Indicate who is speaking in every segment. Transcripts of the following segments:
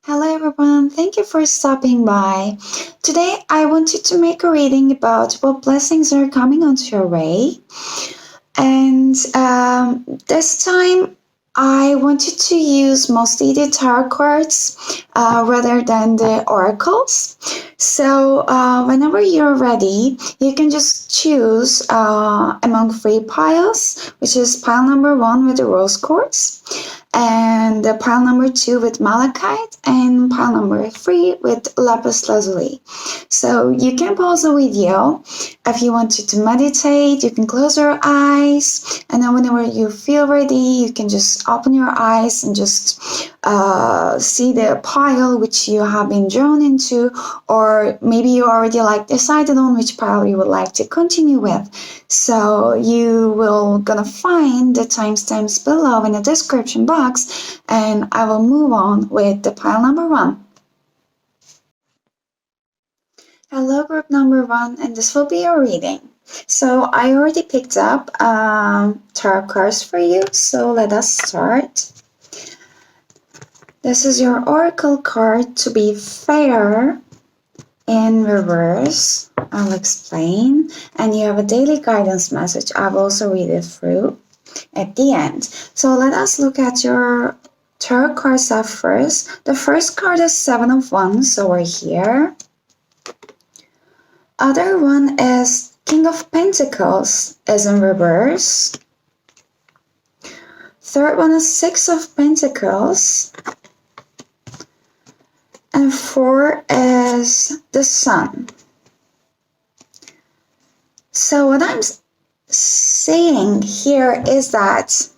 Speaker 1: Hello everyone, thank you for stopping by. Today I wanted to make a reading about what blessings are coming onto your way. And this time I wanted to use mostly the tarot cards rather than the oracles. So whenever you're ready, you can just choose among three piles, which is pile number 1 with the rose quartz, and the pile number 2 with malachite, and pile number 3 with lapis lazuli. So you can pause the video if you wanted to meditate. You can close your eyes, and then whenever you feel ready, you can just open your eyes and just see the pile which you have been drawn into, or maybe you already decided on which pile you would like to continue with. So you will gonna find the timestamps below in the description box, and I will move on with the pile number 1. Hello, group number 1, and this will be your reading. So I already picked up tarot cards for you, so let us start. This is your oracle card, to be fair, in reverse. I'll explain. And you have a daily guidance message. I'll also read it through at the end. So let us look at your tarot cards up first. The first card is 7 of Wands, so we're here. Other one is King of Pentacles, is in reverse. Third one is 6 of Pentacles. And 4 is the Sun. So what I'm saying here is that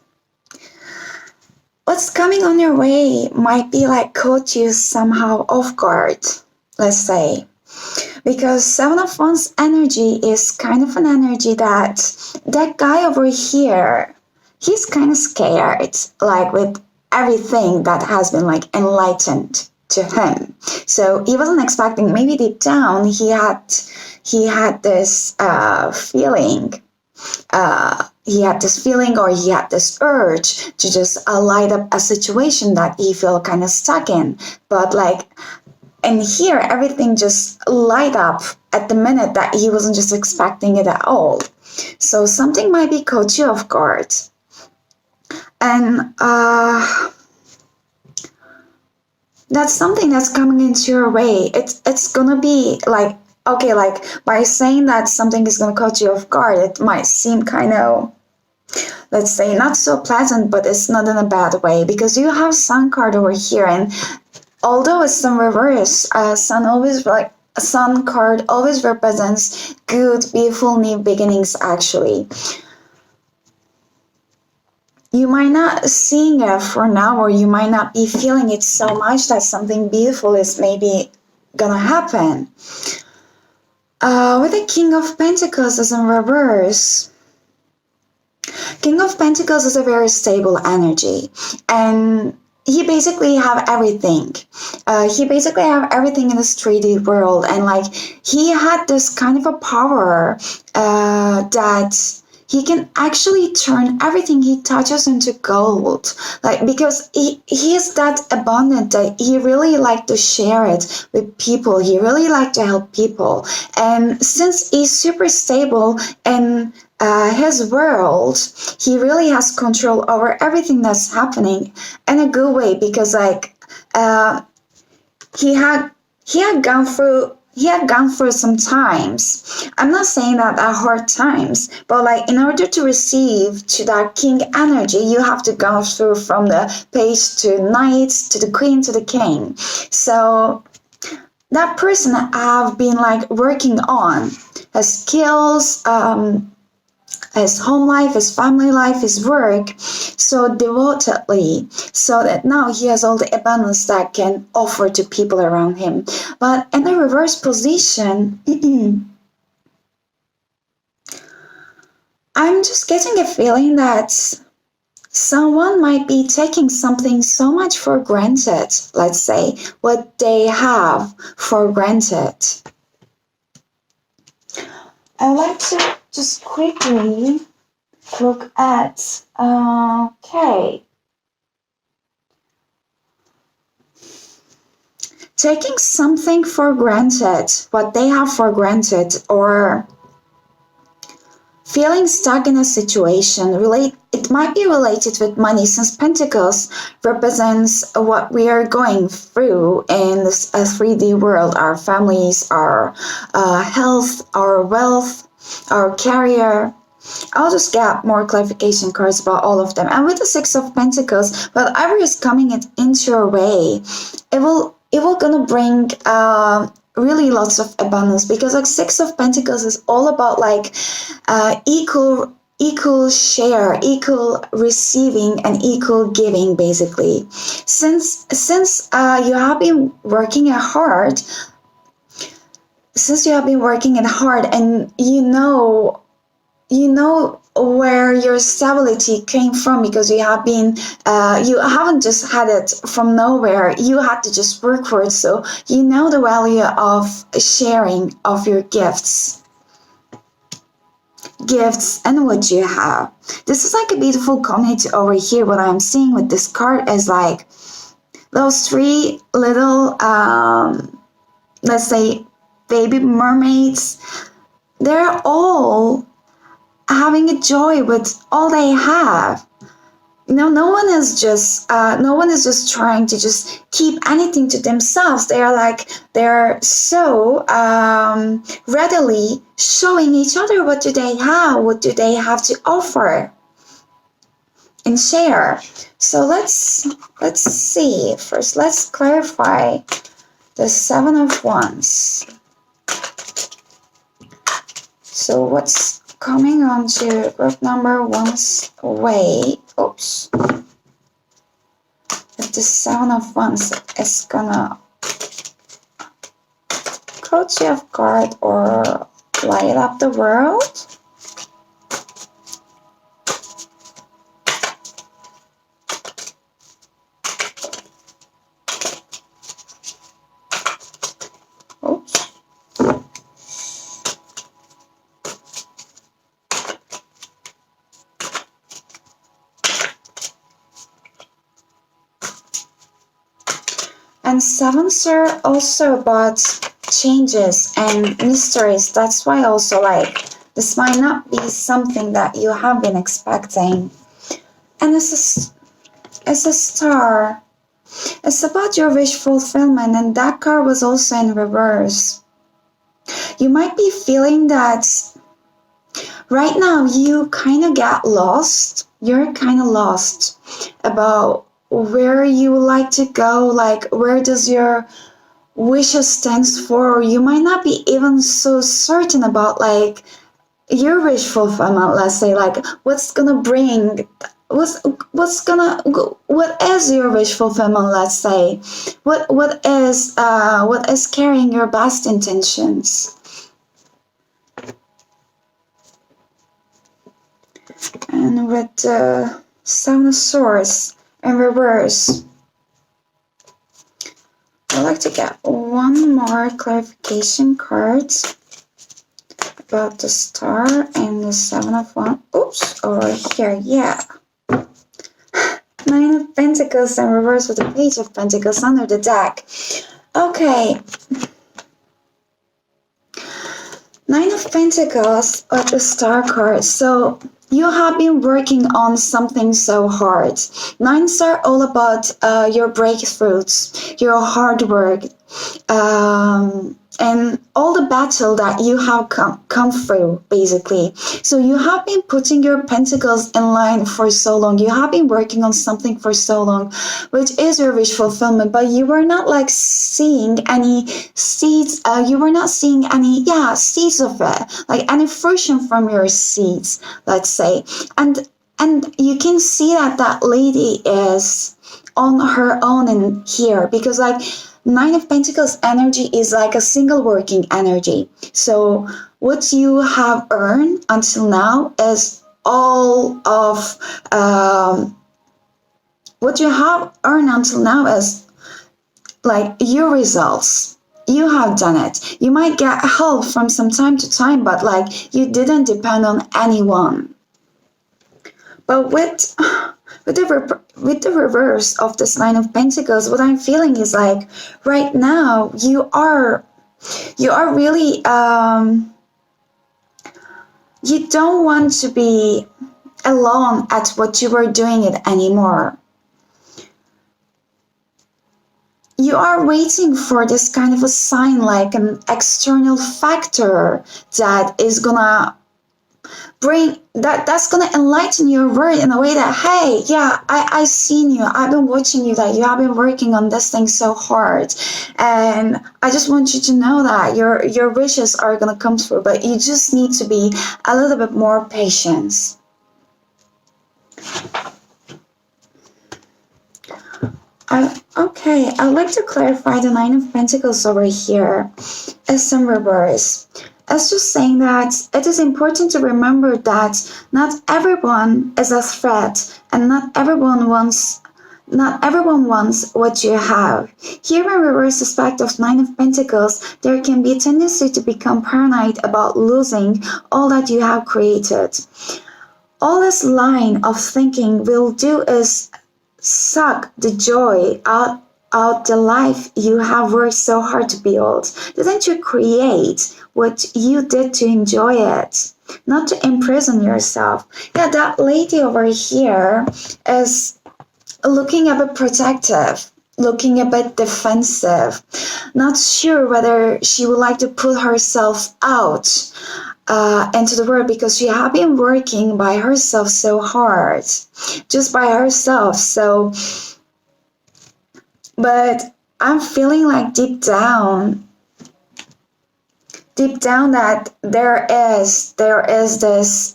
Speaker 1: what's coming on your way might be caught you somehow off guard, let's say. Because 7 of Wands energy is kind of an energy that guy over here, he's kind of scared, with everything that has been enlightened to him. So he wasn't expecting, maybe deep down he had this feeling, or he had this urge to just light up a situation that he felt kind of stuck in. But and here everything just light up at the minute that he wasn't just expecting it at all. So something might be caught you off guard. And that's something that's coming into your way. It's gonna be okay, by saying that something is gonna catch you off guard, it might seem kind of, let's say, not so pleasant, but it's not in a bad way, because you have Sun card over here, and although it's in reverse, Sun card always represents good, beautiful new beginnings, actually. You might not seeing it for now, or you might not be feeling it so much that something beautiful is maybe gonna happen. With the King of Pentacles is in reverse. King of Pentacles is a very stable energy, and he basically have everything. He basically have everything in this 3D world, and he had this kind of a power that he can actually turn everything he touches into gold. Because he is that abundant that he really like to share it with people. He really like to help people. And since he's super stable in his world, he really has control over everything that's happening in a good way, because he had gone through some times. I'm not saying that are hard times, but in order to receive to that king energy, you have to go through from the page to knight to the queen to the king. So that person I've been working on his skills, his home life, his family life, his work, so devotedly, so that now he has all the abundance that can offer to people around him. But in the reverse position, I'm just getting a feeling that someone might be taking something so much for granted, let's say, what they have for granted. I'd like to just quickly look at, okay. taking something for granted, what they have for granted, or feeling stuck in a situation. It might be related with money, since Pentacles represents what we are going through in this 3D world, our families, our health, our wealth, our career. I'll just get more clarification cards about all of them. And with the Six of Pentacles, whatever is coming into your way, it will gonna bring really lots of abundance, because like Six of Pentacles is all about like equal share, equal receiving, and equal giving, basically. Since you have been working hard, and you know where your stability came from, because you haven't just had it from nowhere. You had to just work for it, so you know the value of sharing of your gifts and what you have. This is like a beautiful community over here. What I'm seeing with this card is like those three little let's say baby mermaids. They're all having a joy with all they have. No one is just trying to just keep anything to themselves. They're so readily showing each other what do they have to offer and share. So let's see first. Let's clarify the Seven of Wands. So what's coming on to group number one's way? Oops. If the Seven of Wands is gonna catch you off guard or light up the world. Oops. And sevens are also about changes and mysteries. That's why also like this might not be something that you have been expecting. And it's a star. It's about your wish fulfillment, and that card was also in reverse. You might be feeling that right now you kind of get lost. You're kind of lost about where you would like to go, like where does your wishes stands for. You might not be even so certain about like your wish fulfillment. Let's say like what is your wish fulfillment. Let's say what is carrying your best intentions. And with the Seven of Swords in reverse, I'd like to get one more clarification card about the Star and the Seven of Wands. Oops, over here, yeah. Nine of Pentacles in reverse with the Page of Pentacles under the deck. Okay. Nine of Pentacles with the Star card. So you have been working on something so hard. Nines are all about your breakthroughs, your hard work, and all the battle that you have come through, basically. So you have been putting your pentacles in line for so long. You have been working on something for so long, which is your wish fulfillment, but you were not like seeing any seeds. You were not seeing any, seeds of it, like any fruition from your seeds, let's say. And you can see that lady is on her own in here, because like Nine of Pentacles energy is like a single working energy. So what you have earned until now is all of what you have earned until now is like your results. You have done it. You might get help from some time to time, but like you didn't depend on anyone. But with with the reverse of this Nine of Pentacles, what I'm feeling is like right now you are really you don't want to be alone at what you were doing it anymore. You are waiting for this kind of a sign, like an external factor that is gonna that's gonna enlighten your world in a way that, hey, yeah, I seen you, I've been watching you, that you have been working on this thing so hard, and I just want you to know that your wishes are gonna come through, but you just need to be a little bit more patient. Okay, I'd like to clarify the Nine of Pentacles over here as some reverse. As just saying that it is important to remember that not everyone is a threat, and not everyone wants what you have. Here in reverse aspect of Nine of Pentacles, there can be a tendency to become paranoid about losing all that you have created. All this line of thinking will do is suck the joy out the life you have worked so hard to build. Didn't you create what you did to enjoy it, not to imprison yourself? Yeah, that lady over here is looking a bit protective, looking a bit defensive, not sure whether she would like to put herself out into the world, because she has been working by herself so hard, just by herself. So, but I'm feeling like deep down that there is this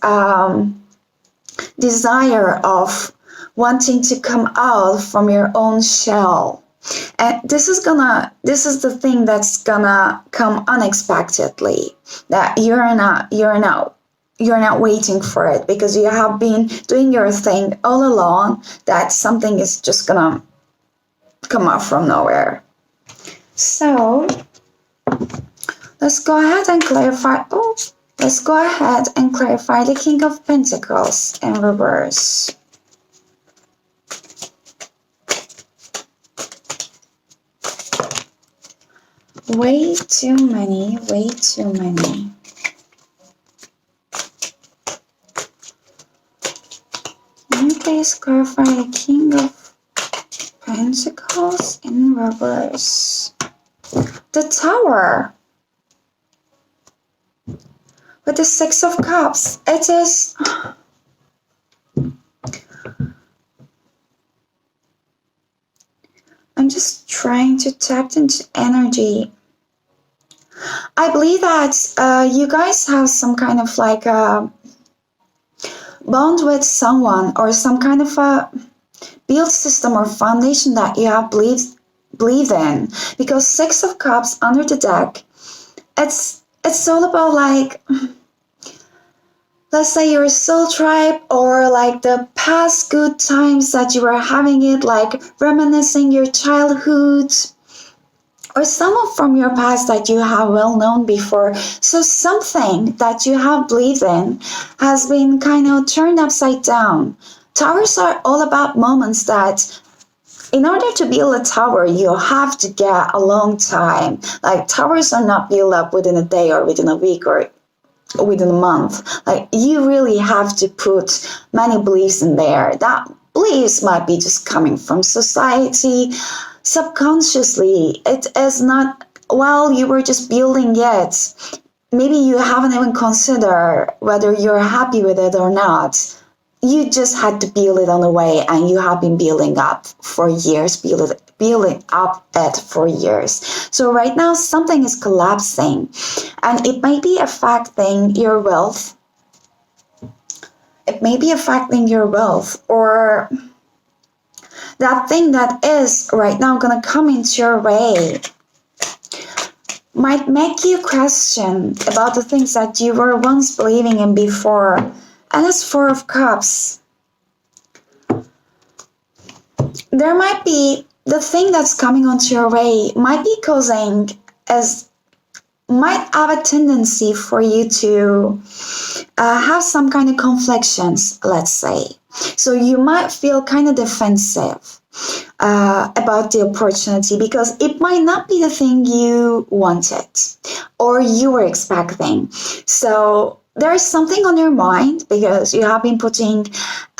Speaker 1: desire of wanting to come out from your own shell. And this is the thing that's gonna come unexpectedly, that you're not waiting for it, because you have been doing your thing all along, that something is just gonna come up from nowhere. So let's go ahead and clarify the King of Pentacles in reverse. Way too many. Can you please clarify the King of Pentacles in reverse? The Tower. With the Six of Cups. It is... I'm just trying to tap into energy. I believe that you guys have some kind of like a bond with someone, or some kind of a build system or foundation that you have believed in. Because Six of Cups under the deck, it's all about like, let's say your soul tribe, or like the past good times that you were having it, like reminiscing your childhood, or someone from your past that you have well known before. So something that you have believed in has been kind of turned upside down. Towers are all about moments that, in order to build a tower, you have to get a long time. Like, towers are not built up within a day or within a week or within a month. Like, you really have to put many beliefs in there. That beliefs might be just coming from society, subconsciously. It is not, while you were just building it, maybe you haven't even considered whether you're happy with it or not. You just had to build it on the way, and you have been building up for years, building up it for years. So right now something is collapsing, and it may be affecting your wealth. It may be affecting your wealth, or that thing that is right now gonna come into your way might make you question about the things that you were once believing in before. And it's Four of Cups. There might be, the thing that's coming onto your way might be causing, might have a tendency for you to have some kind of conflictions, let's say. So you might feel kind of defensive about the opportunity because it might not be the thing you wanted or you were expecting. So there's something on your mind because you have been putting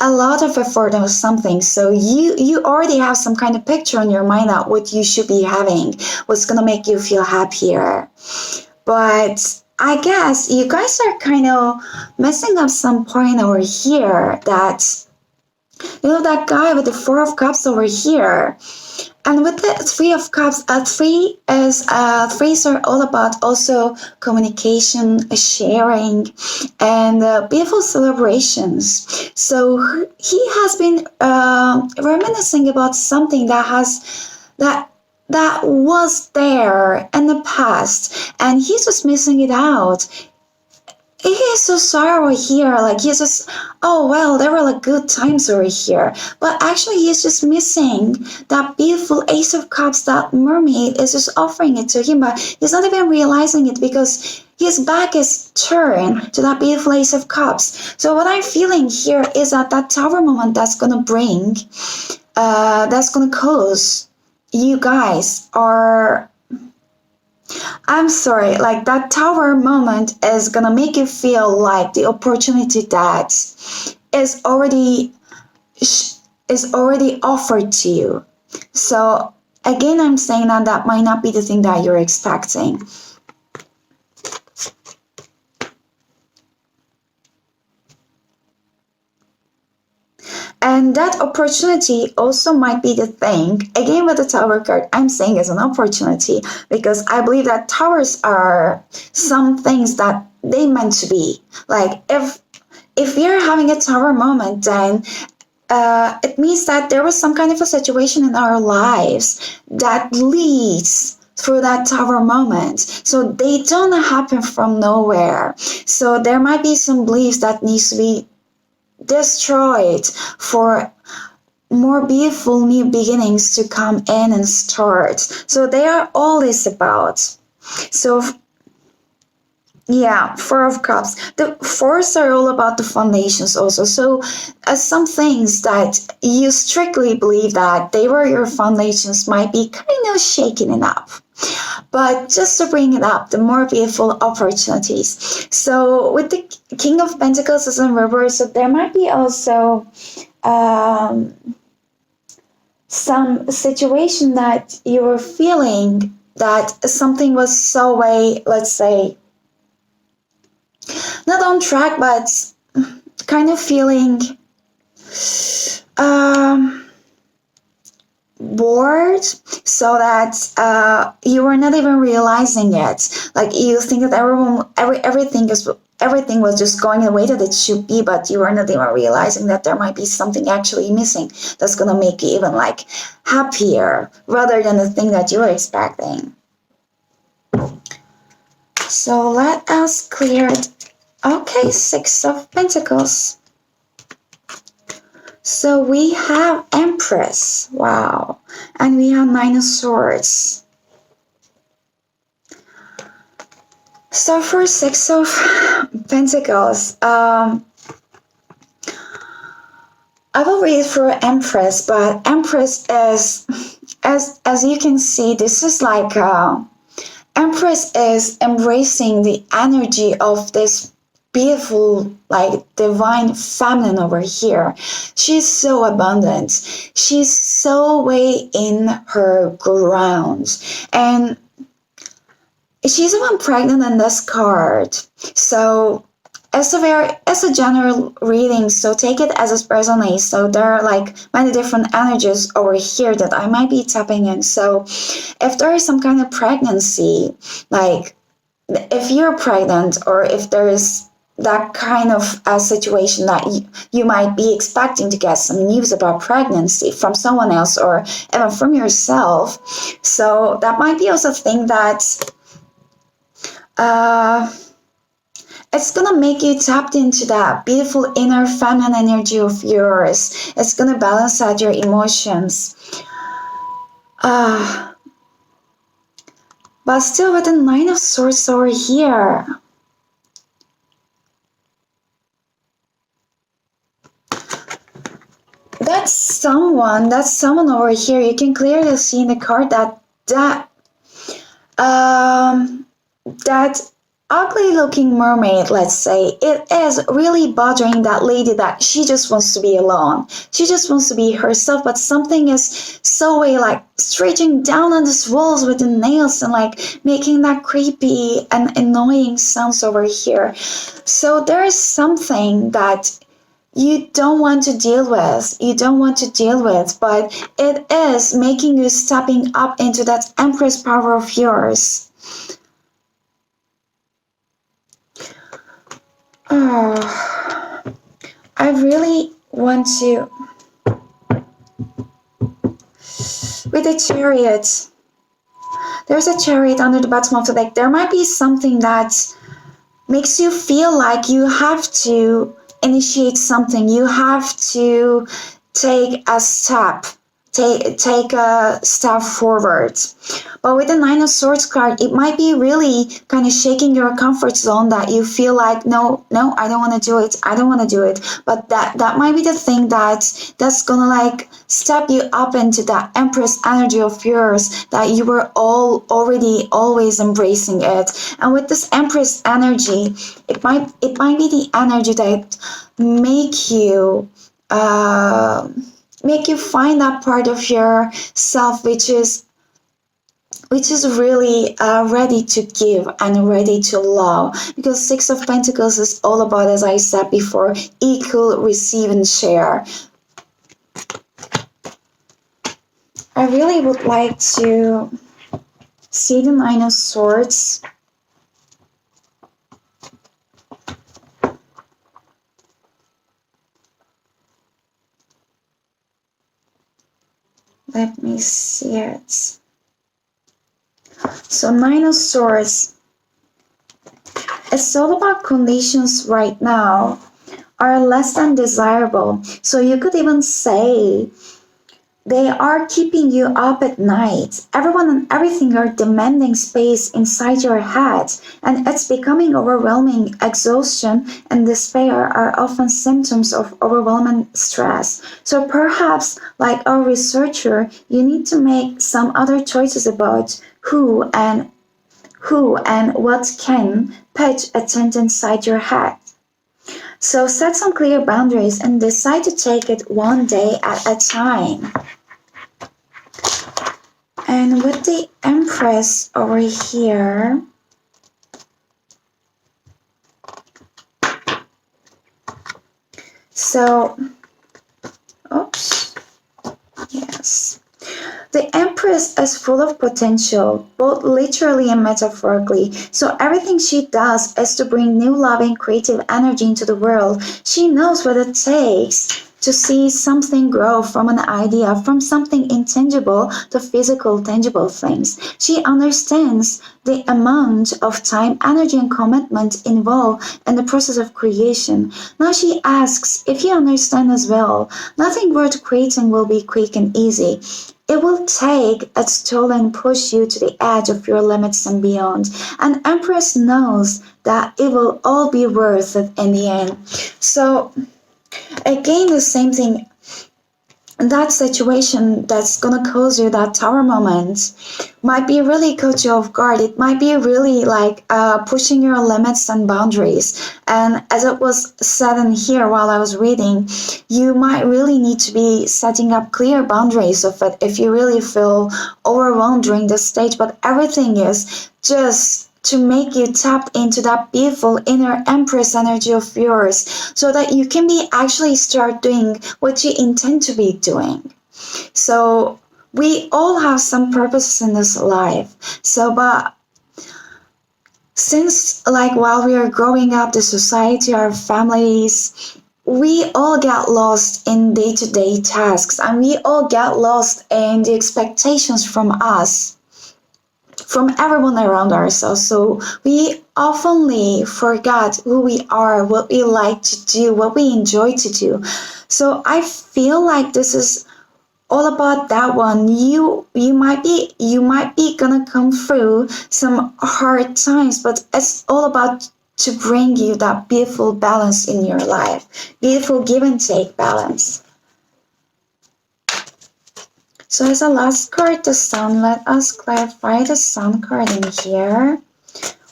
Speaker 1: a lot of effort on something. So you already have some kind of picture on your mind of what you should be having, what's gonna make you feel happier. But I guess you guys are kind of messing up some point over here that that guy with the Four of Cups over here. And with the Three of Cups, threes are all about also communication, sharing, and beautiful celebrations. So he has been reminiscing about something that was there in the past, and he's just missing it out. He is so sorry over here. Like he's just, oh well, there were like good times over here. But actually, he's just missing that beautiful Ace of Cups. That mermaid is just offering it to him, but he's not even realizing it because his back is turned to that beautiful Ace of Cups. So what I'm feeling here is that Tower moment that's gonna cause you guys are, I'm sorry, like that tower moment is gonna make you feel like the opportunity that is already is already offered to you. So again, I'm saying that might not be the thing that you're expecting. And that opportunity also might be the thing. Again, with the tower card, I'm saying is an opportunity because I believe that towers are some things that they meant to be. Like if you're having a tower moment, then it means that there was some kind of a situation in our lives that leads through that tower moment. So they don't happen from nowhere. So there might be some beliefs that needs to be destroyed for more beautiful new beginnings to come in and start. So they are all this about. So yeah, Four of Cups. The fours are all about the foundations also. So some things that you strictly believe that they were your foundations might be kind of shaking it up. But just to bring it up, the more beautiful opportunities. So with the King of Pentacles is in reverse, so there might be also some situation that you were feeling that something was so way, let's say, not on track, but kind of feeling bored, so that you were not even realizing it. Like you think that everything was just going the way that it should be, but you were not even realizing that there might be something actually missing that's gonna make you even like happier rather than the thing that you were expecting. So let us clear it. Okay, Six of Pentacles. So we have Empress, wow, and we have Nine of Swords. So for Six of Pentacles, I will read for Empress, but Empress is, as you can see, this is like Empress is embracing the energy of this beautiful, like divine feminine over here. She's so abundant. She's so way in her ground. And she's even pregnant in this card. So as a general reading, so take it as it resonates. So there are like many different energies over here that I might be tapping in. So if there is some kind of pregnancy, like if you're pregnant or if there is that kind of a situation that you might be expecting to get some news about pregnancy from someone else or even from yourself. So that might be also a thing that it's gonna make you tapped into that beautiful inner feminine energy of yours. It's gonna balance out your emotions. But still with the Nine of Swords over here. someone over here. You can clearly see in the card um that ugly looking mermaid, let's say, it is really bothering that lady, that she just wants to be alone. She just wants to be herself, but something is so way like stretching down on these walls with the nails and like making that creepy and annoying sounds over here. So there is something that you don't want to deal with. You don't want to deal with, but it is making you stepping up into that Empress power of yours. Oh, I really want to. With the chariot, there's a chariot under the bottom of the deck. There might be something that makes you feel like you have to initiate something. You have to take a step. Take a step forward. But with the Nine of Swords card, it might be really kind of shaking your comfort zone, that you feel like, no, I don't want to do it. I don't want to do it. But that might be the thing that's gonna like step you up into that Empress energy of yours, that you were all already always embracing it. And with this Empress energy, it might be the energy that make you make you find that part of yourself which is really ready to give and ready to love, because Six of Pentacles is all about, as I said before, equal, receive and share. I really would like to see the Nine of Swords. Let me see it. So Nine of Swords, it's all about conditions right now are less than desirable. So you could even say they are keeping you up at night. Everyone and everything are demanding space inside your head, and it's becoming overwhelming. Exhaustion and despair are often symptoms of overwhelming stress. So perhaps, like our researcher, you need to make some other choices about who and what can pitch a tent inside your head. So set some clear boundaries and decide to take it one day at a time. And with the Empress over here, so, oops, yes. The Empress is full of potential, both literally and metaphorically. So everything she does is to bring new loving, creative energy into the world. She knows what it takes to see something grow from an idea, from something intangible to physical, tangible things. She understands the amount of time, energy, and commitment involved in the process of creation. Now she asks if you understand as well. Nothing worth creating will be quick and easy. It will take its toll and push you to the edge of your limits and beyond. And Empress knows that it will all be worth it in the end. So, again, the same thing. That situation that's gonna cause you that tower moment might be really caught you off guard. It might be really like pushing your limits and boundaries. And as it was said in here while I was reading, you might really need to be setting up clear boundaries of it if you really feel overwhelmed during this stage. But everything is just to make you tap into that beautiful inner Empress energy of yours, so that you can be actually start doing what you intend to be doing. So we all have some purposes in this life. So, but since like while we are growing up, the society, our families, we all get lost in day-to-day tasks, and we all get lost in the expectations from us, from everyone around ourselves. So we oftenly forget who we are, what we like to do, what we enjoy to do. So I feel like this is all about that one. You might be gonna come through some hard times, but it's all about to bring you that beautiful balance in your life, beautiful give and take balance. So as a last card, the Sun, let us clarify the Sun card in here.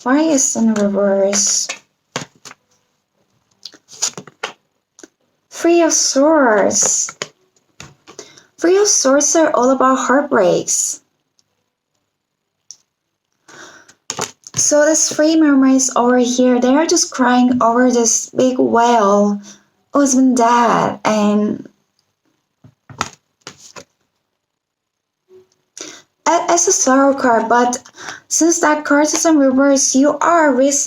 Speaker 1: Why is in reverse? Three of Swords. Three of Swords are all about heartbreaks. So this three mermaids over here, they are just crying over this big whale who's been dead, and as a sorrow card, but since that card is in reverse, you guys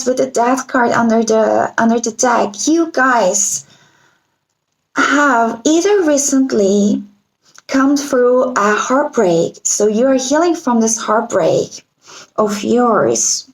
Speaker 1: with the death card under the deck, you guys have either recently come through a heartbreak, so you are healing from this heartbreak of yours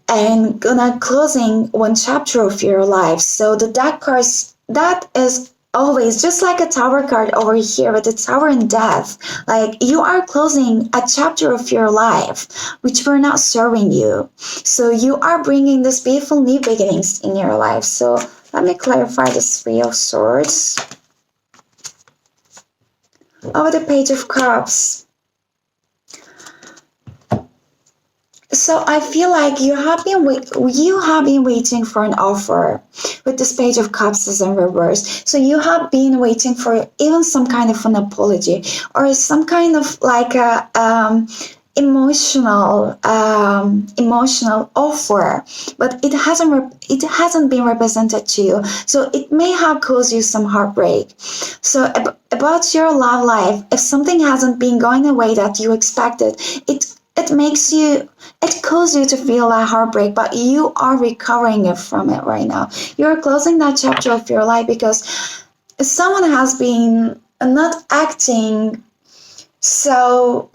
Speaker 1: and gonna closing one chapter of your life. So the deck cards, that is always just like a tower card over here with the tower and death. Like you are closing a chapter of your life which were not serving you. So you are bringing this beautiful new beginnings in your life. So let me clarify this Three of Swords. Over the Page of Cups. So I feel like you have been waiting for an offer with this Page of Cups is in reverse. So you have been waiting for even some kind of an apology or some kind of like a emotional offer, but it hasn't been represented to you. So it may have caused you some heartbreak. So about your love life, if something hasn't been going the way that you expected, it causes you to feel that heartbreak, but you are recovering from it right now. You're closing that chapter of your life because someone has been not acting so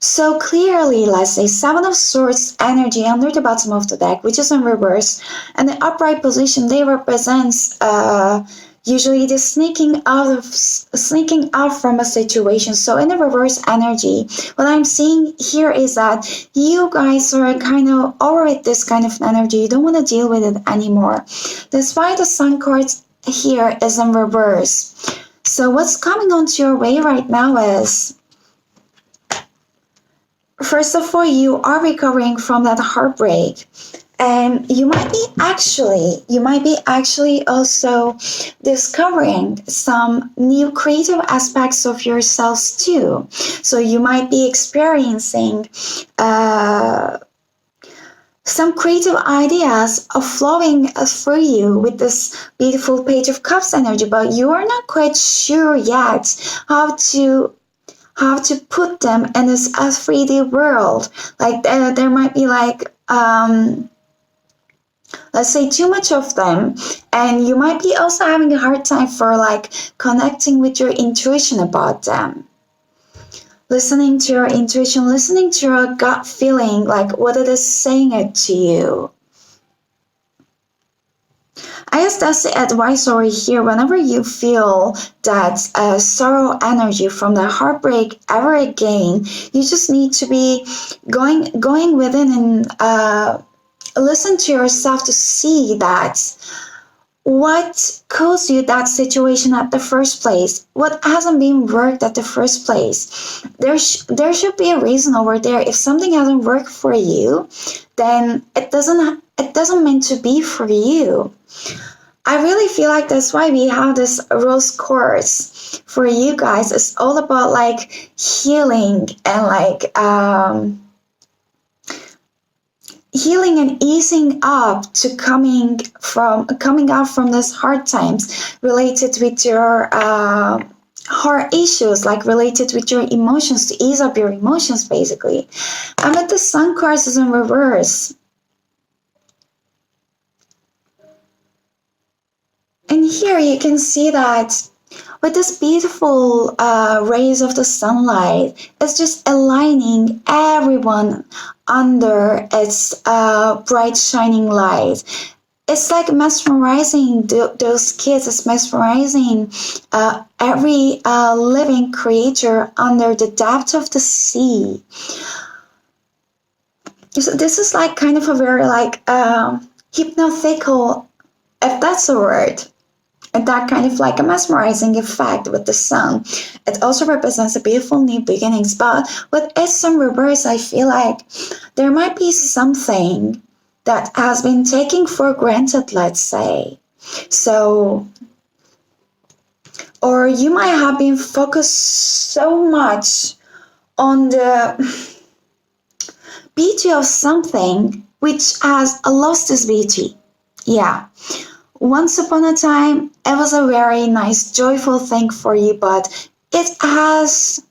Speaker 1: so clearly. Let's say Seven of Swords energy under the bottom of the deck, which is in reverse, and the upright position, they represents usually the sneaking out from a situation. So in the reverse energy, what I'm seeing here is that you guys are kind of over with this kind of energy. You don't want to deal with it anymore. That's why the Sun card here is in reverse. So what's coming onto your way right now is, first of all, you are recovering from that heartbreak, and you might be actually also discovering some new creative aspects of yourselves too. So you might be experiencing some creative ideas are flowing through you with this beautiful Page of Cups energy, but you are not quite sure yet how to put them in this 3D world. Like there might be like let's say too much of them, and you might be also having a hard time for like connecting with your intuition about them. Listening to your intuition, listening to your gut feeling, like what it is saying it to you. I guess that's the advice over here. Whenever you feel that sorrow energy from the heartbreak ever again, you just need to be going within and listen to yourself to see that what caused you that situation at the first place, what hasn't been worked at the first place. There should be a reason over there. If something hasn't worked for you, then it doesn't mean to be for you. I really feel like that's why we have this rose quartz for you guys. It's all about like healing and like healing and easing up to coming out from these hard times related with your heart issues, like related with your emotions, to ease up your emotions basically. And with the Sun cards is in reverse. And here you can see that with this beautiful rays of the sunlight, it's just aligning everyone under its bright shining light. It's like mesmerizing those kids. It's mesmerizing every living creature under the depth of the sea. So this is like kind of a very like hypnotical if that's a word. And that kind of like a mesmerizing effect with the sun. It also represents a beautiful new beginnings, but with its sun reverse, I feel like there might be something that has been taken for granted, let's say. So, or you might have been focused so much on the beauty of something which has lost its beauty. Yeah. Once upon a time, it was a very nice, joyful thing for you, but it has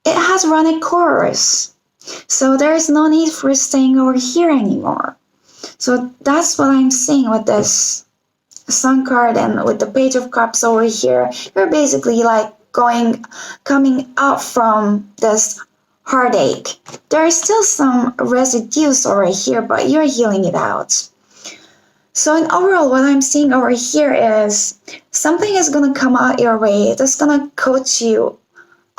Speaker 1: run a course. So there is no need for staying over here anymore. So that's what I'm seeing with this sun card and with the page of cups over here. You're basically like coming up from this heartache. There is still some residues over here, but you're healing it out. So in overall, what I'm seeing over here is something is gonna come out your way that's gonna catch you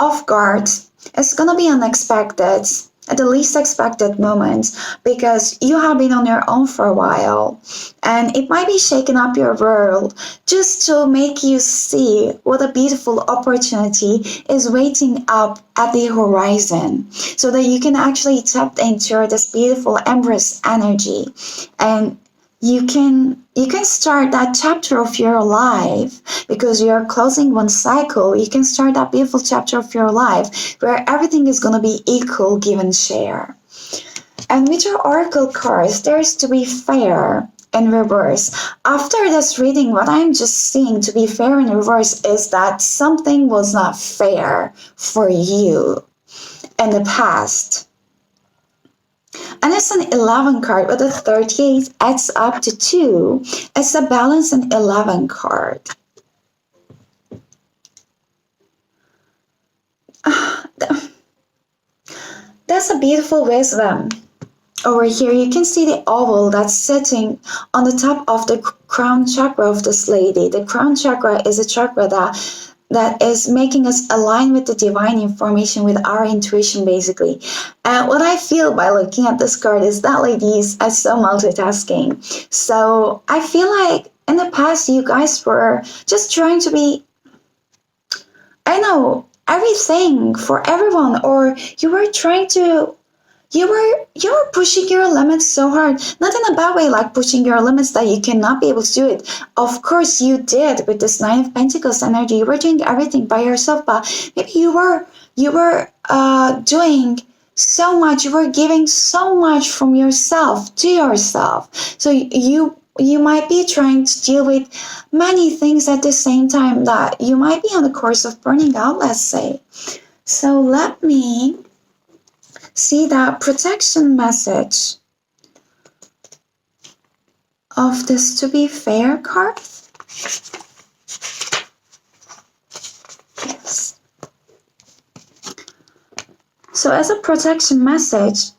Speaker 1: off guard. It's gonna be unexpected at the least expected moments because you have been on your own for a while, and it might be shaking up your world just to make you see what a beautiful opportunity is waiting up at the horizon so that you can actually tap into this beautiful embrace energy, and you can start that chapter of your life because you're closing one cycle. You can start that beautiful chapter of your life where everything is going to be equal, give and share. And with your oracle cards, there's to be fair in reverse. After this reading, what I'm just seeing to be fair in reverse is that something was not fair for you in the past. And it's an 11 card with a 38 adds up to 2. It's a balance and 11 card. That's a beautiful wisdom. Over here, you can see the oval that's sitting on the top of the crown chakra of this lady. The crown chakra is a chakra that is making us align with the divine information, with our intuition, basically. And what I feel by looking at this card is that ladies are so multitasking. So I feel like in the past, you guys were just trying to be, I know, everything for everyone, or you were trying to you were pushing your limits so hard, not in a bad way, like pushing your limits that you cannot be able to do it. Of course you did with this Nine of Pentacles energy. You were doing everything by yourself, but maybe you were doing so much. You were giving so much from yourself to yourself. So you might be trying to deal with many things at the same time that you might be on the course of burning out, let's say. So let me see that protection message of this to be fair card. Yes. So as a protection message,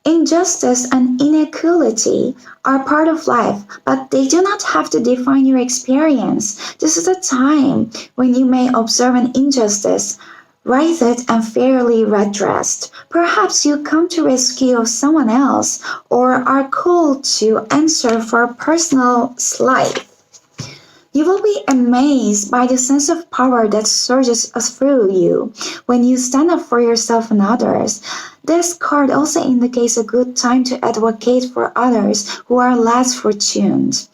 Speaker 1: injustice and inequality are part of life, but they do not have to define your experience. This is a time when you may observe an injustice, right it and fairly redressed. Perhaps you come to rescue someone else or are called to answer for a personal slight. You will be amazed by the sense of power that surges through you when you stand up for yourself and others. This card also indicates a good time to advocate for others who are less fortunate.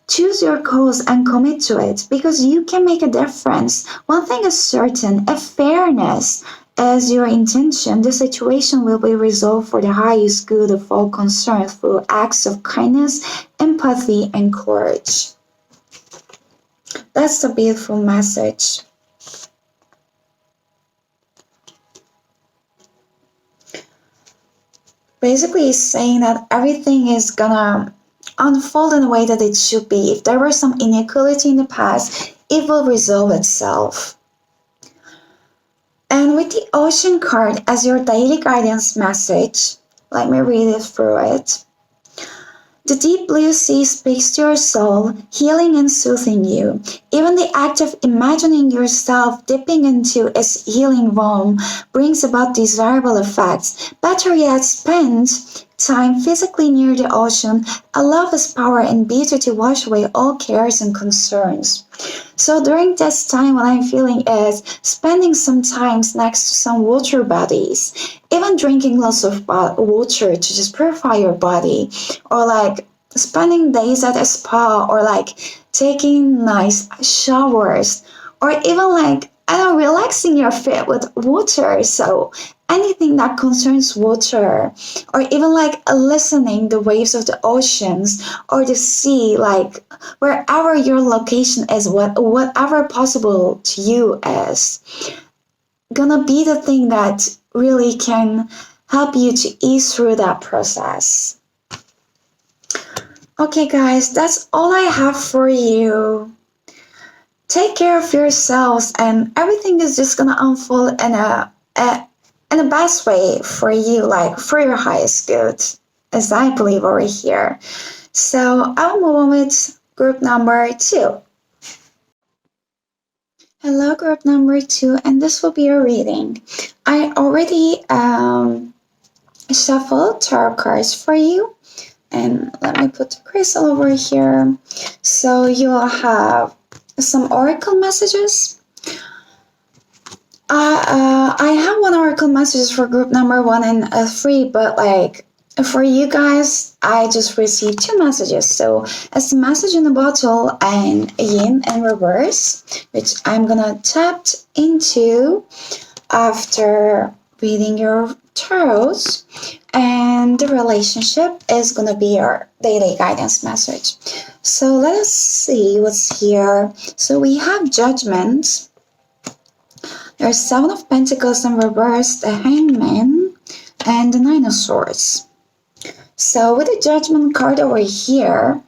Speaker 1: Choose your cause and commit to it because you can make a difference. One thing is certain, if fairness is your intention, the situation will be resolved for the highest good of all concerned through acts of kindness, empathy, and courage. That's a beautiful message. Basically, it's saying that everything is gonna unfold in a way that it should be. If there was some inequality in the past, it will resolve itself. And with the Ocean card as your daily guidance message, let me read it through it. The deep blue sea speaks to your soul, healing and soothing you. Even the act of imagining yourself dipping into its healing womb brings about desirable effects. Better yet, spend time physically near the ocean, allow his power and beauty to wash away all cares and concerns. So during this time, what I'm feeling is spending some time next to some water bodies, even drinking lots of water to just purify your body, or like spending days at a spa, or like taking nice showers, or even like I don't know, relaxing your feet with water. So anything that concerns water, or even like listening the waves of the oceans or the sea, like wherever your location is, whatever possible to you is gonna be the thing that really can help you to ease through that process. Okay, guys, that's all I have for you. Take care of yourselves, and everything is just gonna unfold in a best way for you, like for your highest good, as I believe over here. So I'll move on with group number 2. Hello, group number 2, and this will be a reading. I already shuffled tarot cards for you, and let me put the crystal over here. So you'll have some oracle messages. I have one oracle message for group number 1 and 3, but like for you guys, I just received 2 messages. So it's a message in a bottle and a yin and reverse, which I'm gonna tap into after reading your tarots. And the relationship is gonna be your daily guidance message. So let us see what's here. So we have judgment. There's 7 of Pentacles in reverse, the Hangman, and the 9 of Swords. So with the Judgment card over here,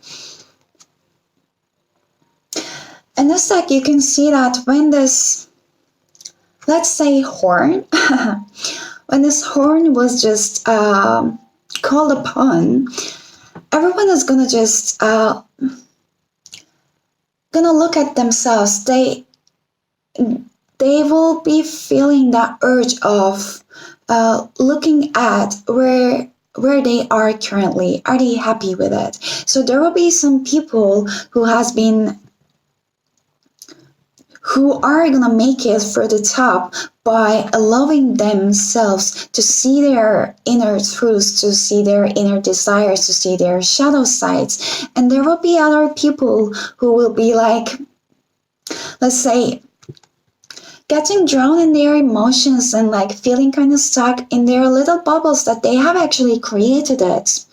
Speaker 1: in this deck you can see that when this, let's say horn, when this horn was just called upon, everyone is gonna just gonna look at themselves. They will be feeling that urge of looking at where they are currently. Are they happy with it? So there will be some people who are gonna make it for the top by allowing themselves to see their inner truths, to see their inner desires, to see their shadow sides. And there will be other people who will be like, let's say, getting drowned in their emotions and like feeling kind of stuck in their little bubbles that they have actually created it,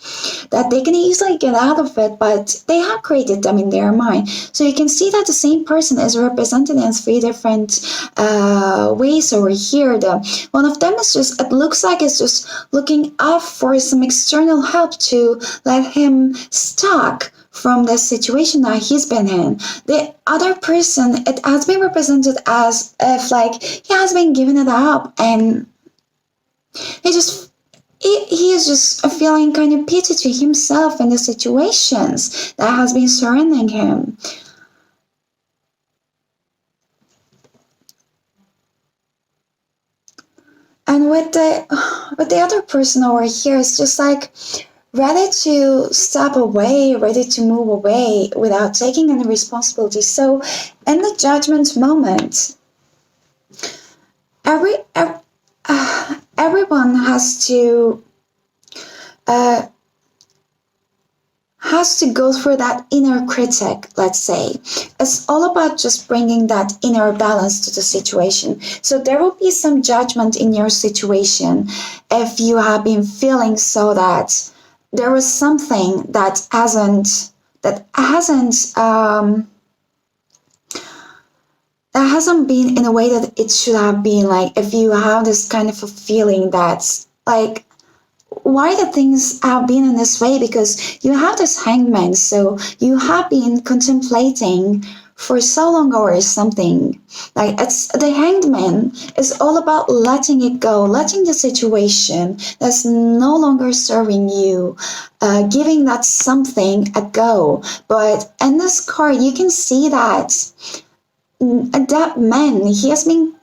Speaker 1: that they can easily get out of it, but they have created them in their mind. So you can see that the same person is represented in 3 different ways over here. One of them is just, it looks like it's just looking up for some external help to let him stop from the situation that he's been in. The other person, it has been represented as if like he has been giving it up, and he is just feeling kind of pity to himself and the situations that has been surrounding him. And with the other person over here, it's just like ready to step away, ready to move away without taking any responsibility. So in the judgment moment, everyone has to go through that inner critic, let's say. It's all about just bringing that inner balance to the situation. So there will be some judgment in your situation if you have been feeling so that there was something that hasn't been in a way that it should have been. Like if you have this kind of a feeling that's like, why the things have been in this way, because you have this hangman, so you have been contemplating for so long or something. Like it's the hanged man is all about letting it go, letting the situation that's no longer serving you, giving that something a go. But in this card, you can see that that man, he has been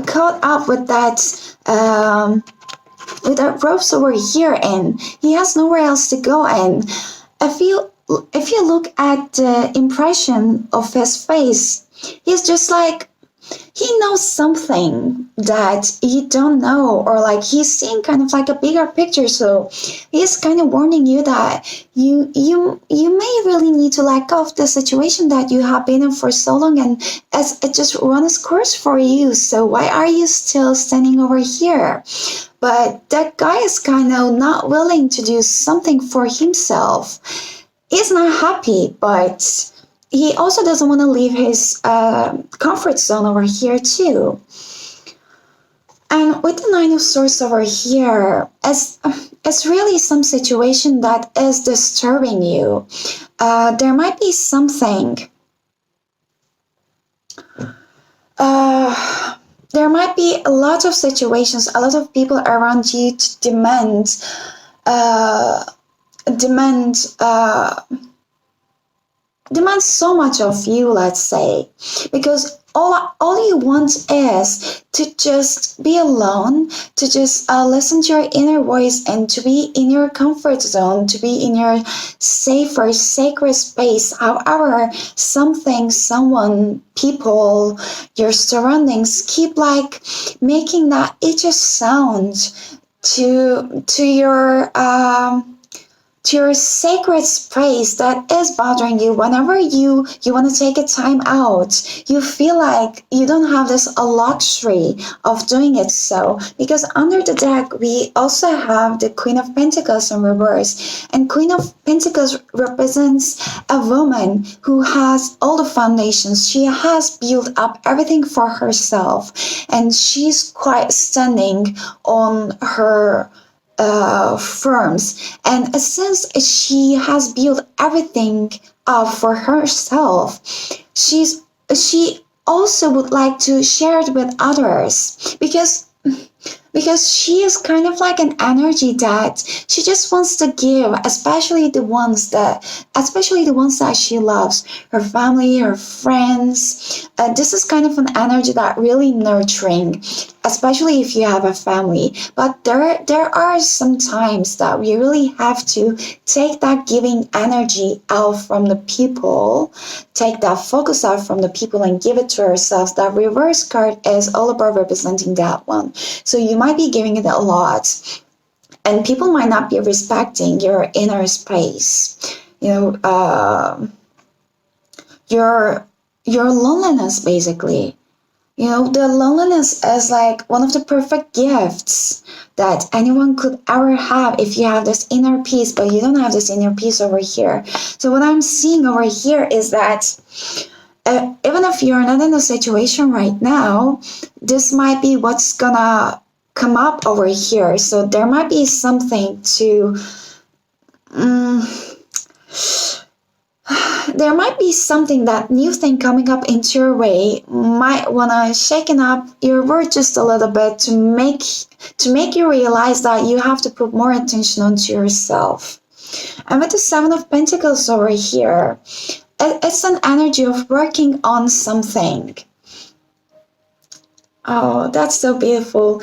Speaker 1: caught up with that with the ropes over here, and he has nowhere else to go. And if you look at the impression of his face, he's just like he knows something that you don't know, or like he's seeing kind of like a bigger picture. So he's kind of warning you that you may really need to let go of the situation that you have been in for so long, and as it just run its course for you. So why are you still standing over here? But that guy is kind of not willing to do something for himself. He's not happy, but he also doesn't want to leave his comfort zone over here too. And with the Nine of Swords over here, it's really some situation that is disturbing you. There might be something. There might be a lot of situations, a lot of people around you to uh, demand demands so much of you, let's say, because all you want is to just be alone, to just listen to your inner voice, and to be in your comfort zone, to be in your safer, sacred space. However, something, someone, people, your surroundings keep like making that itchy sound to your sacred space that is bothering you. Whenever you want to take a time out, you feel like you don't have this a luxury of doing it. So because under the deck we also have the Queen of Pentacles in reverse, and Queen of Pentacles represents a woman who has all the foundations. She has built up everything for herself, and she's quite standing on her firms, and since she has built everything up for herself, she also would like to share it with others, because she is kind of like an energy that she just wants to give, especially the ones that she loves, her family, her friends. This is kind of an energy that really nurturing, especially if you have a family. But there are some times that we really have to take that giving energy out from the people, take that focus out from the people, and give it to ourselves. That reverse card is all about representing that one. So you might be giving it a lot, and people might not be respecting your inner space. Your loneliness, basically. The loneliness is like one of the perfect gifts that anyone could ever have if you have this inner peace, but you don't have this inner peace over here. So what I'm seeing over here is that even if you're not in a situation right now, this might be what's gonna come up over here. So there might be something to there might be something, that new thing coming up into your way might want to shaken up your world just a little bit to make you realize that you have to put more attention onto yourself. And with the Seven of Pentacles over here, it's an energy of working on something. Oh, that's so beautiful.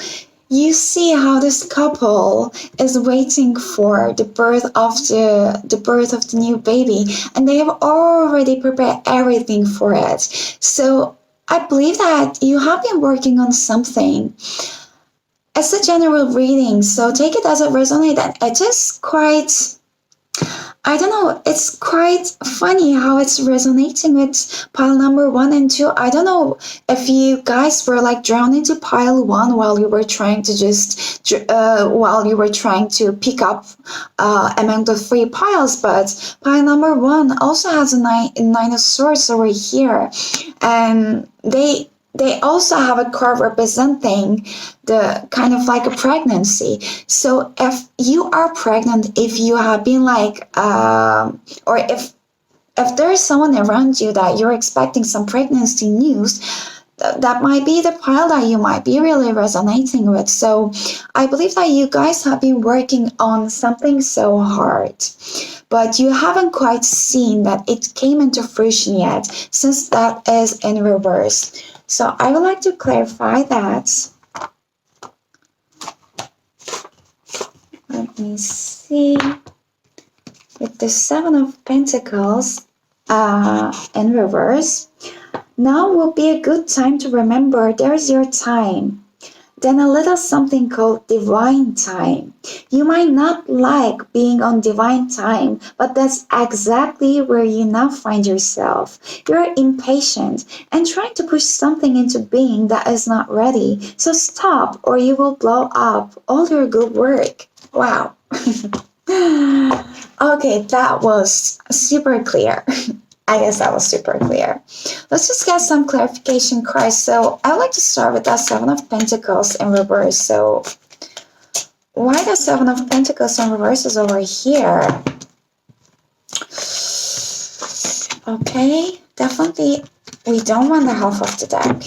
Speaker 1: You see how this couple is waiting for the birth of the new baby, and they have already prepared everything for it. So I believe that you have been working on something. It's a general reading, so take it as it resonates, and it is quite, I don't know, it's quite funny how it's resonating with pile number 1 and 2. I don't know if you guys were like drawn into pile 1 while you were trying to pick up among the 3 piles, but pile number 1 also has a nine of swords over here, and they also have a card representing the kind of like a pregnancy. So if you are pregnant, if you have been like, or if there's someone around you that you're expecting some pregnancy news, that might be the pile that you might be really resonating with. So I believe that you guys have been working on something so hard, but you haven't quite seen that it came into fruition yet, since that is in reverse. So I would like to clarify that. Let me see. With the Seven of Pentacles in reverse, now will be a good time to remember there's your time. Then a little something called divine time. You might not like being on divine time, but that's exactly where you now find yourself. You're impatient and trying to push something into being that is not ready. So stop or you will blow up all your good work. Wow. Okay, that was super clear. I guess that was super clear. Let's just get some clarification cards. So I would like to start with that Seven of Pentacles in reverse. So why the Seven of Pentacles in reverse is over here? Okay, definitely we don't want the half of the deck.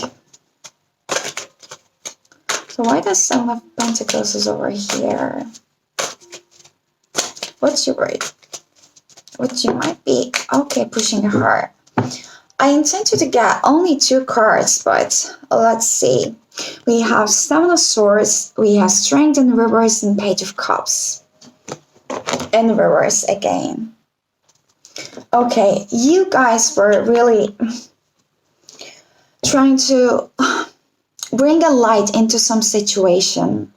Speaker 1: So why the Seven of Pentacles is over here? What's your word? What you might be, okay, pushing a heart. I intended to get only 2 cards, but let's see. We have Seven of Swords, we have Strength in reverse, and Page of Cups in reverse again. Okay, you guys were really trying to bring a light into some situation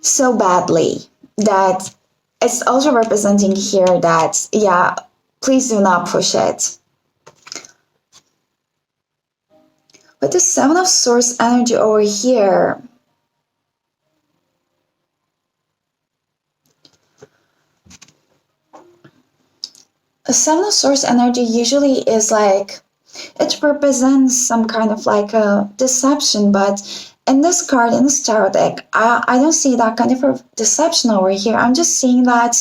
Speaker 1: so badly that it's also representing here that, yeah, please do not push it. With the Seven of Swords energy over here, a Seven of Swords energy usually is like, it represents some kind of like a deception, but in this card, in this tarot deck, I don't see that kind of a deception over here. I'm just seeing that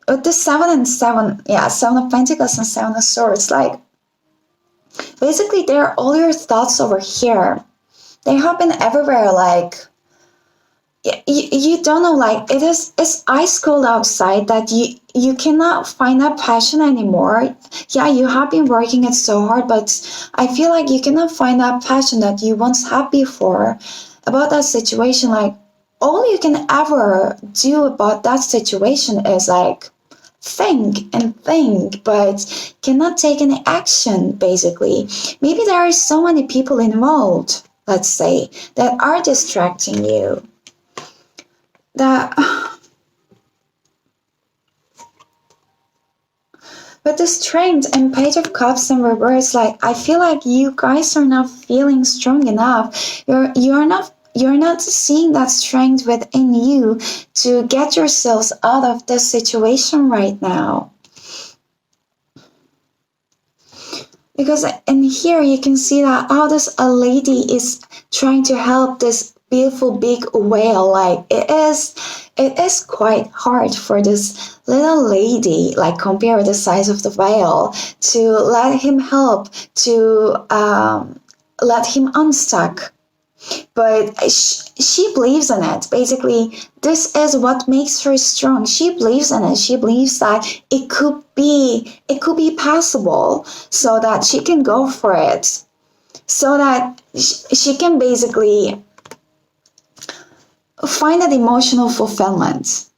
Speaker 1: with the 7 and 7, yeah, 7 of Pentacles and 7 of Swords, like, basically they're all your thoughts over here. They happen everywhere, like, you don't know, like, it's ice cold outside that you cannot find that passion anymore. Yeah, you have been working it so hard, but I feel like you cannot find that passion that you once had before about that situation. Like, all you can ever do about that situation is like think and think, but cannot take any action, basically. Maybe there are so many people involved, let's say, that are distracting you, that but the Strength and Page of Cups in reverse, like, I feel like you guys are not feeling strong enough. You're not seeing that strength within you to get yourselves out of this situation right now. Because in here you can see that, oh, this a lady is trying to help this beautiful big whale. Like, it is quite hard for this little lady, like, compare the size of the whale, to let him help, to let him unstuck. But she believes in it. Basically, this is what makes her strong. She believes in it. She believes that it could be possible, so that she can go for it, so that she can basically find that emotional fulfillment.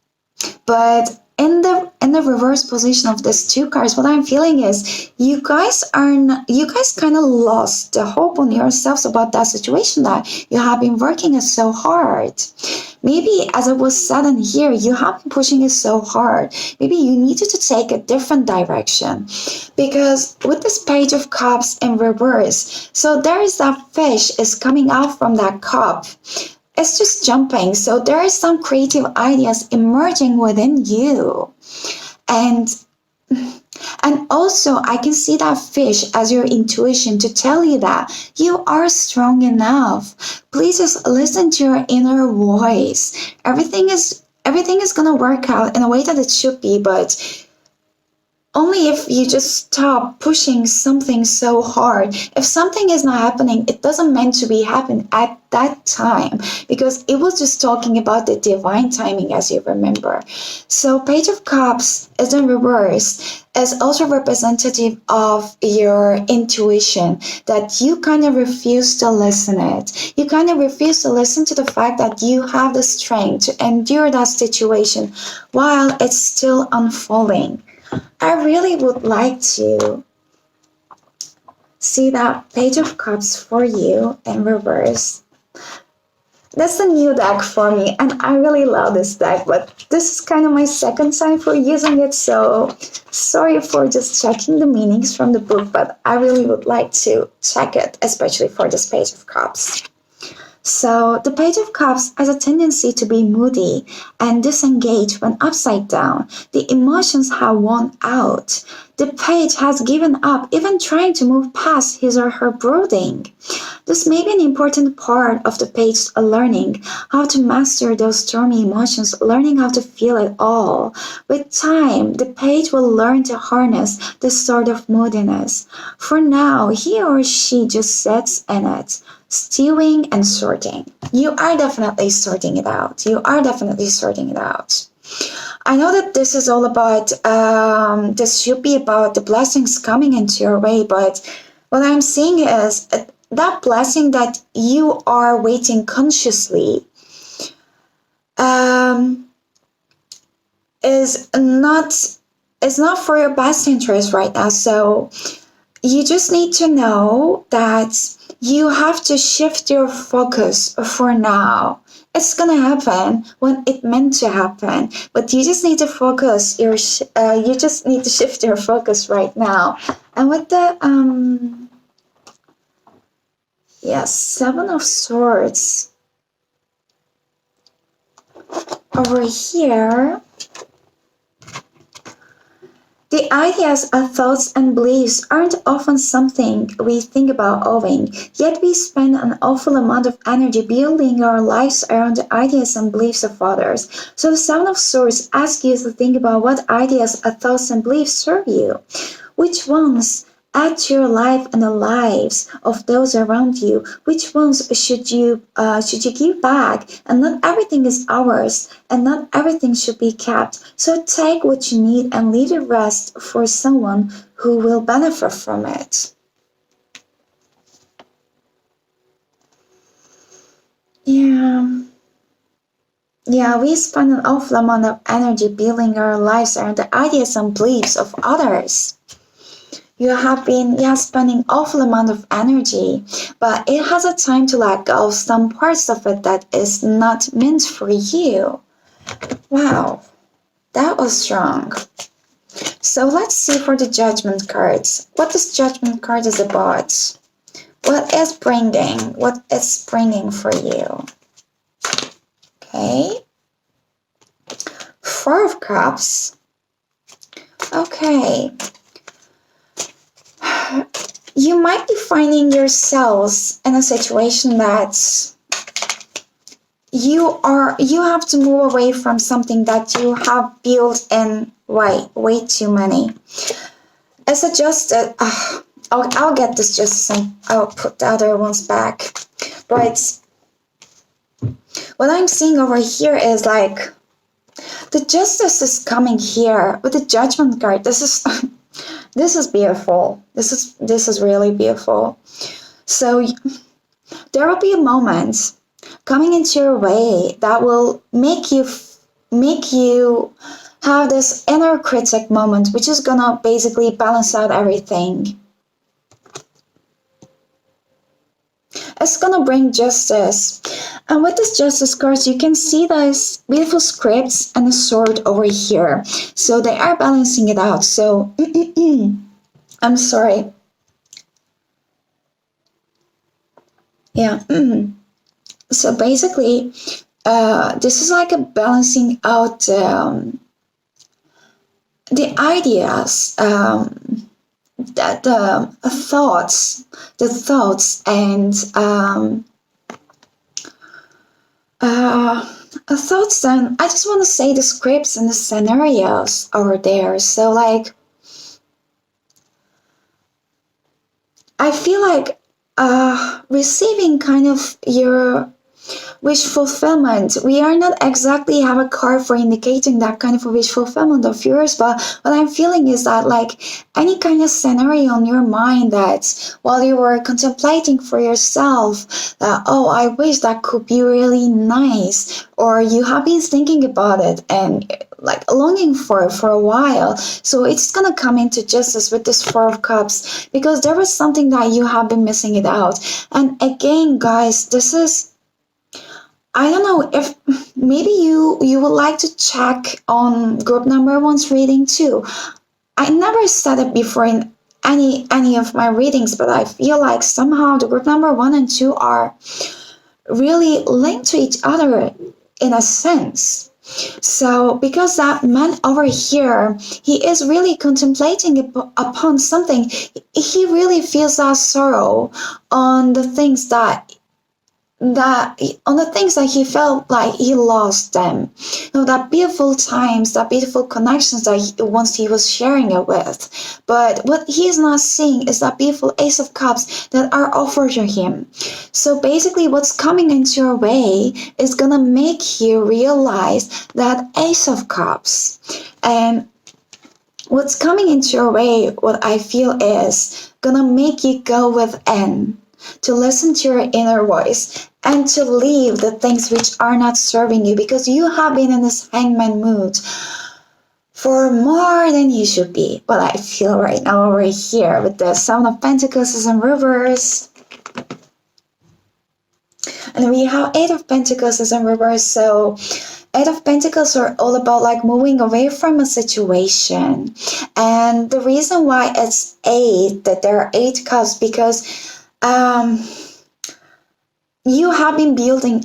Speaker 1: But in the reverse position of these 2 cards, what I'm feeling is you guys kind of lost the hope on yourselves about that situation that you have been working it so hard. Maybe, as it was said in here, you have been pushing it so hard. Maybe you needed to take a different direction, because with this Page of Cups in reverse, so there is that fish is coming out from that cup. It's just jumping. So there are some creative ideas emerging within you. And also I can see that fish as your intuition to tell you that you are strong enough. Please just listen to your inner voice. Everything is going to work out in a way that it should be, but only if you just stop pushing something so hard. If something is not happening, it doesn't meant to be happen at that time, because it was just talking about the divine timing, as you remember. So Page of Cups is in reverse, is also representative of your intuition, that you kind of refuse to listen it. You kind of refuse to listen to the fact that you have the strength to endure that situation while it's still unfolding. I really would like to see that Page of Cups for you in reverse. That's a new deck for me, and I really love this deck, but this is kind of my second time for using it, so sorry for just checking the meanings from the book, but I really would like to check it, especially for this Page of Cups. So, the Page of Cups has a tendency to be moody and disengaged when upside down. The emotions have won out. The page has given up, even trying to move past his or her brooding. This may be an important part of the page's learning how to master those stormy emotions, learning how to feel it all. With time, the page will learn to harness this sort of moodiness. For now, he or she just sits in it, stewing and sorting. You are definitely sorting it out. You are definitely sorting it out. I know that this is all about, this should be about the blessings coming into your way, but what I'm seeing is that blessing that you are waiting consciously is not for your best interest right now. So you just need to know that you have to shift your focus for now. It's gonna happen when it meant to happen, but you just need to focus you just need to shift your focus right now. And with the Seven of Swords over here, the ideas, thoughts, and beliefs aren't often something we think about owing, yet we spend an awful amount of energy building our lives around the ideas and beliefs of others. So the Seven of Swords asks you to think about what ideas, thoughts, and beliefs serve you. Which ones add to your life and the lives of those around you? Which ones should you give back? And not everything is ours, and not everything should be kept. So take what you need and leave the rest for someone who will benefit from it. Yeah, we spend an awful amount of energy building our lives around the ideas and beliefs of others. You have been spending awful amount of energy, but it has a time to let go of some parts of it that is not meant for you. Wow, that was strong. So let's see for the Judgment cards. What this Judgment card is about? What is bringing? What is bringing for you? Okay. Four of Cups. Okay. You might be finding yourselves in a situation that you have to move away from something that you have built in way too many. It's a justice. I'll get this justice and I'll put the other ones back. But what I'm seeing over here is like the justice is coming here with the Judgment card. This is this is beautiful. This is really beautiful. So there will be a moment coming into your way that will make you have this inner critic moment, which is gonna basically balance out everything. It's gonna bring justice. And with this justice cards, you can see those beautiful scripts and a sword over here. So they are balancing it out. So I'm sorry. Yeah. So basically, this is like a balancing out the ideas, the thoughts, and thoughts. And I just want to say the scripts and the scenarios over there. So like, I feel like receiving kind of your wish fulfillment. We are not exactly have a card for indicating that kind of a wish fulfillment of yours, but what I'm feeling is that like any kind of scenario on your mind that while you were contemplating for yourself that oh I wish that could be really nice, or you have been thinking about it and like longing for it for a while. So it's gonna come into justice with this Four of Cups because there was something that you have been missing it out. And again, guys, this is I don't know if maybe you would like to check on group number one's reading too. I never said it before in any of my readings, but I feel like somehow the group number one and two are really linked to each other in a sense. So because that man over here, he is really contemplating upon something. He really feels that sorrow on the things that on the things that he felt like he lost them, that beautiful times, that beautiful connections that once he was sharing it with. But what he is not seeing is that beautiful Ace of Cups that are offered to him. So basically what's coming into your way is gonna make you realize that Ace of Cups. And what's coming into your way, what I feel is gonna make you go within to listen to your inner voice and to leave the things which are not serving you, because you have been in this hangman mood for more than you should be. What I feel right now over here with the Seven of Pentacles is in reverse. And we have Eight of Pentacles is in reverse. So Eight of Pentacles are all about like moving away from a situation. And the reason why it's eight, that there are eight cups, because you have been building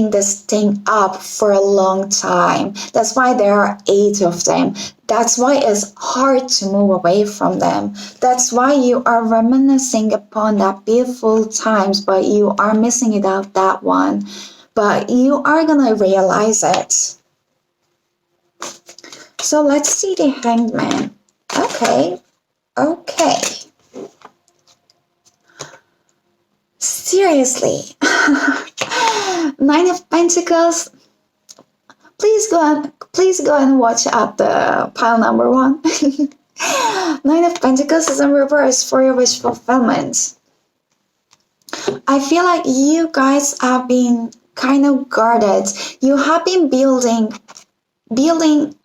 Speaker 1: this thing up for a long time. That's why there are eight of them. That's why it's hard to move away from them. That's why you are reminiscing upon that beautiful times, but you are missing it out, that one. But you are gonna realize it. So let's see the Hangman. Okay. Seriously. Nine of Pentacles. Please go and watch at the pile number one. Nine of Pentacles is in reverse for your wish fulfillment. I feel like you guys have been kind of guarded. You have been building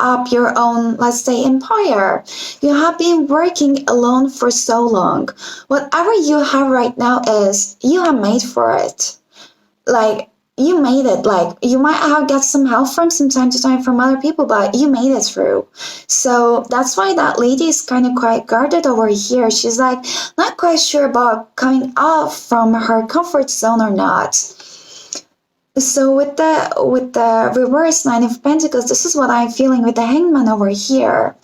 Speaker 1: up your own, let's say, empire. You have been working alone for so long. Whatever you have right now is, you have made for it. Like, you made it. Like, you might have got some help from time to time from other people, but you made it through. So that's why that lady is kind of quite guarded over here. She's like, not quite sure about coming out from her comfort zone or not. So with the reverse Nine of Pentacles, this is what I'm feeling with the Hangman over here.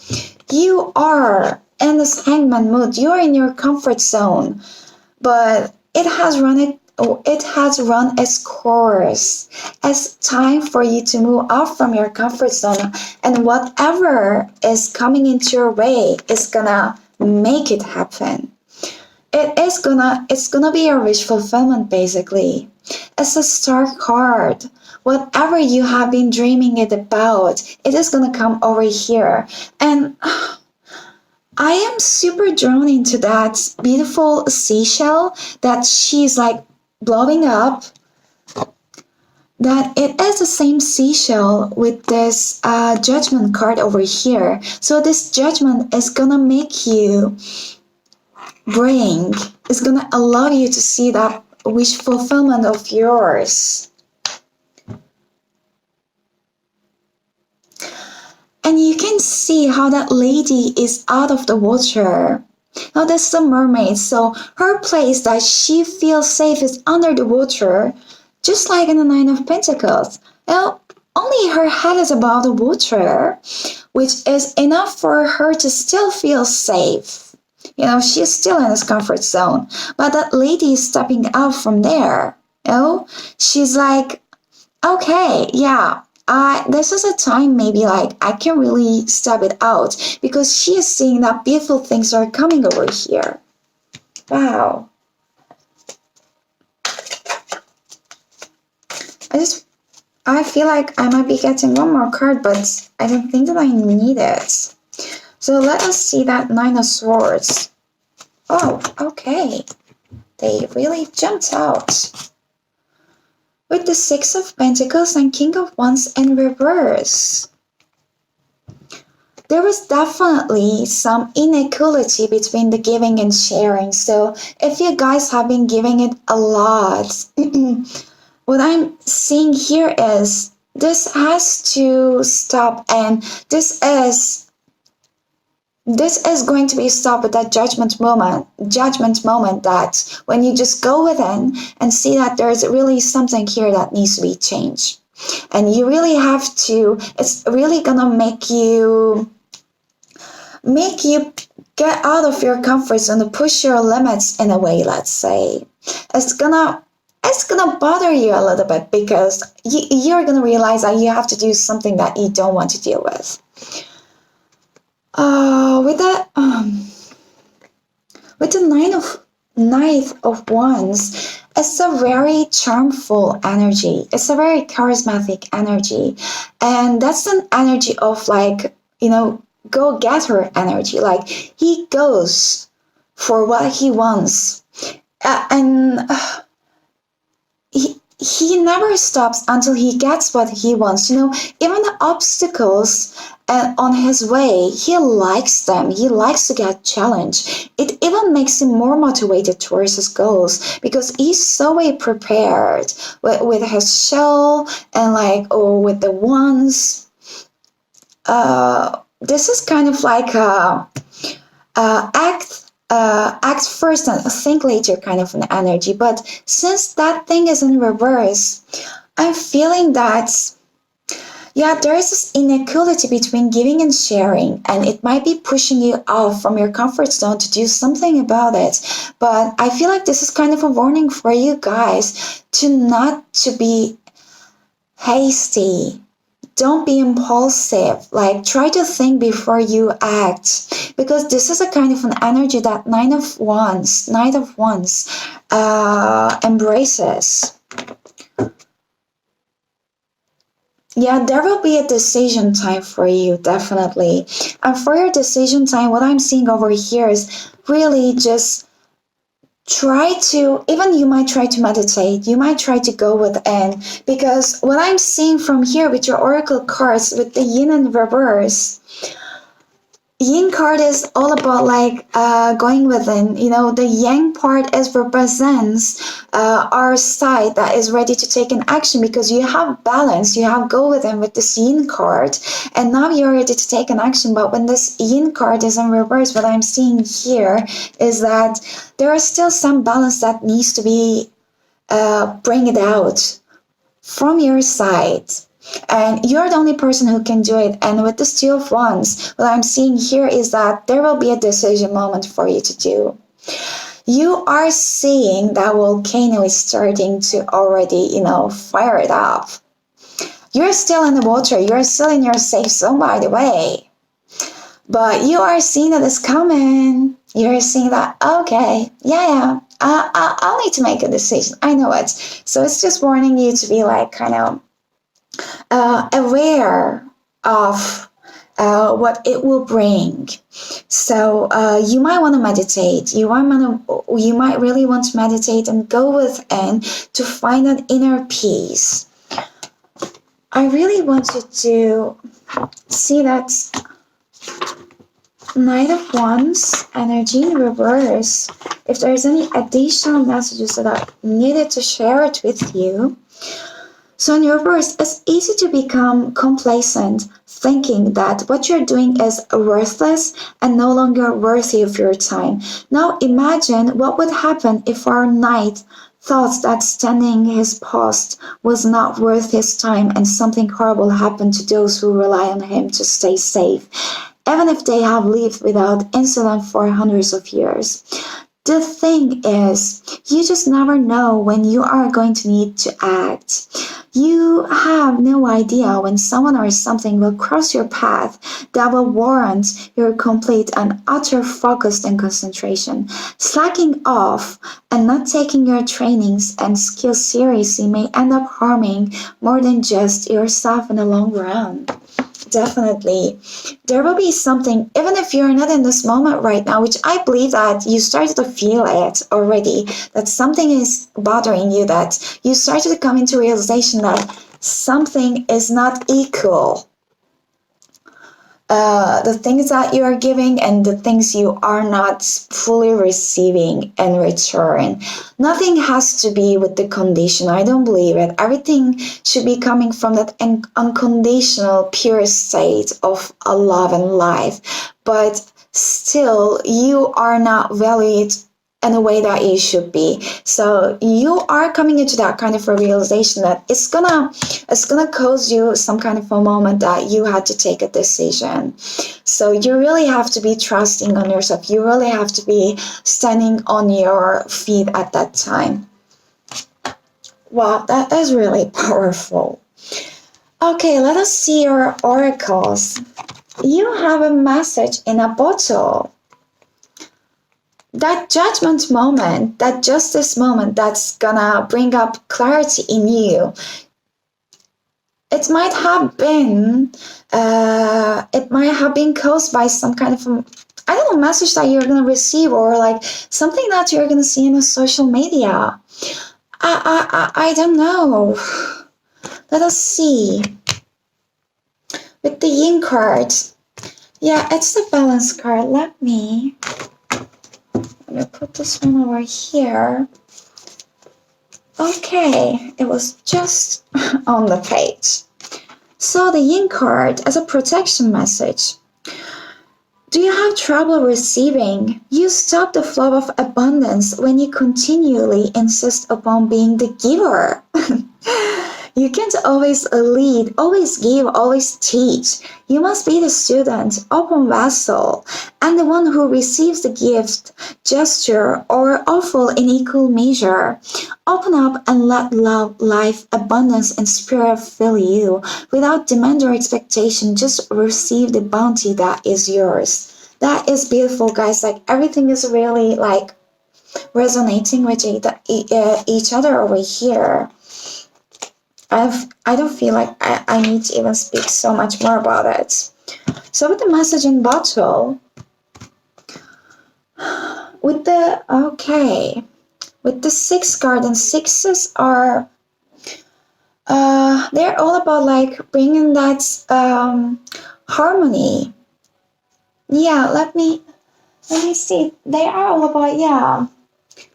Speaker 1: You are in this Hangman mood. You're in your comfort zone, but it has run its course. It's time for you to move out from your comfort zone, and whatever is coming into your way is gonna make it happen. It's gonna be your wish fulfillment, basically. It's a star card. Whatever you have been dreaming it about, it is gonna come over here. And I am super drawn into that beautiful seashell that she's like blowing up. That it is the same seashell with this judgment card over here. So this judgment is gonna make you is gonna allow you to see that wish fulfillment of yours. And you can see how that lady is out of the water. Now this is a mermaid, so her place that she feels safe is under the water, just like in the Nine of Pentacles. Now, only her head is above the water, which is enough for her to still feel safe. You know, she's still in this comfort zone. But that lady is stepping out from there. You know, she's like, okay, yeah, this is a time maybe like I can really step it out, because she is seeing that beautiful things are coming over here. Wow. I feel like I might be getting one more card, but I don't think that I need it. So let us see that Nine of Swords. Oh, okay. They really jumped out. With the Six of Pentacles and King of Wands in reverse. There was definitely some inequality between the giving and sharing. So if you guys have been giving it a lot, what I'm seeing here is this has to stop, and this is going to be stopped at that judgment moment that when you just go within and see that there's really something here that needs to be changed. And you really have to, it's really gonna make you get out of your comfort zone, to push your limits in a way, let's say. It's gonna bother you a little bit because you're gonna realize that you have to do something that you don't want to deal with. With the Ninth of Wands, it's a very charmful energy. It's a very charismatic energy, and that's an energy of like, go-getter energy. Like he goes for what he wants, and he never stops until he gets what he wants. Even the obstacles on his way, he likes them. He likes to get challenged. It even makes him more motivated towards his goals because he's so well prepared with his shell and with the wands. This is kind of like act first and think later kind of an energy. But since that thing is in reverse, I'm feeling that, there is this inequality between giving and sharing, and it might be pushing you out from your comfort zone to do something about it. But I feel like this is kind of a warning for you guys to be hasty. Don't be impulsive. Try to think before you act, because this is a kind of an energy that Knight of Wands embraces. Yeah, there will be a decision time for you, definitely. And for your decision time, what I'm seeing over here is really just you might try to meditate, you might try to go within, because what I'm seeing from here with your oracle cards, with the yin and reverse, yin card is all about going within. The yang part represents our side that is ready to take an action, because you have balance, you have go within with this yin card, and now you're ready to take an action. But when this yin card is in reverse, what I'm seeing here is that there is still some balance that needs to be bring it out from your side. And you're the only person who can do it. And with this Two of Wands, what I'm seeing here is that there will be a decision moment for you to do. You are seeing that volcano is starting to already, fire it up. You're still in the water. You're still in your safe zone, by the way. But you are seeing that it's coming. You're seeing that, okay, I'll need to make a decision. I know it. So it's just warning you to be kind of aware of what it will bring. So you might want to meditate. You might really want to meditate and go within to find an inner peace. I really want you to see that Knight of Wands energy in reverse. If there's any additional messages that I needed to share it with you. So in reverse, it's easy to become complacent, thinking that what you're doing is worthless and no longer worthy of your time. Now imagine what would happen if our knight thought that standing his post was not worth his time and something horrible happened to those who rely on him to stay safe, even if they have lived without incident for hundreds of years. The thing is, you just never know when you are going to need to act. You have no idea when someone or something will cross your path that will warrant your complete and utter focus and concentration. Slacking off and not taking your trainings and skills seriously may end up harming more than just yourself in the long run. Definitely. There will be something, even if you're not in this moment right now, which I believe that you started to feel it already, that something is bothering you, that you started to come into realization that something is not equal, the things that you are giving and the things you are not fully receiving in return. Nothing has to be with the condition. I don't believe it. Everything should be coming from that unconditional, pure state of a love and life. But still, you are not valued in a way that you should be. So you are coming into that kind of a realization that it's gonna cause you some kind of a moment that you had to take a decision. So you really have to be trusting on yourself. You really have to be standing on your feet at that time. Wow, that is really powerful. Okay, let us see your oracles. You have a message in a bottle. That judgment moment, that justice moment that's gonna bring up clarity in you, it might have been caused by some kind of I don't know, message that you're gonna receive, or like something that you're gonna see in a social media. I don't know. Let us see. With the yin card, yeah, it's the balance card. Let me put this one over here. Okay, it was just on the page. So the yin card as a protection message. Do you have trouble receiving? You stop the flow of abundance when you continually insist upon being the giver. You can't always lead, always give, always teach. You must be the student, open vessel, and the one who receives the gift, gesture, or offer in equal measure. Open up and let love, life, abundance, and spirit fill you. Without demand or expectation, just receive the bounty that is yours. That is beautiful, guys. Like everything is really like resonating with each other over here. I don't feel like I need to even speak so much more about it. So with the message in bottle, with the six card, and sixes are they're all about like bringing that harmony. Yeah, let me see. They are all about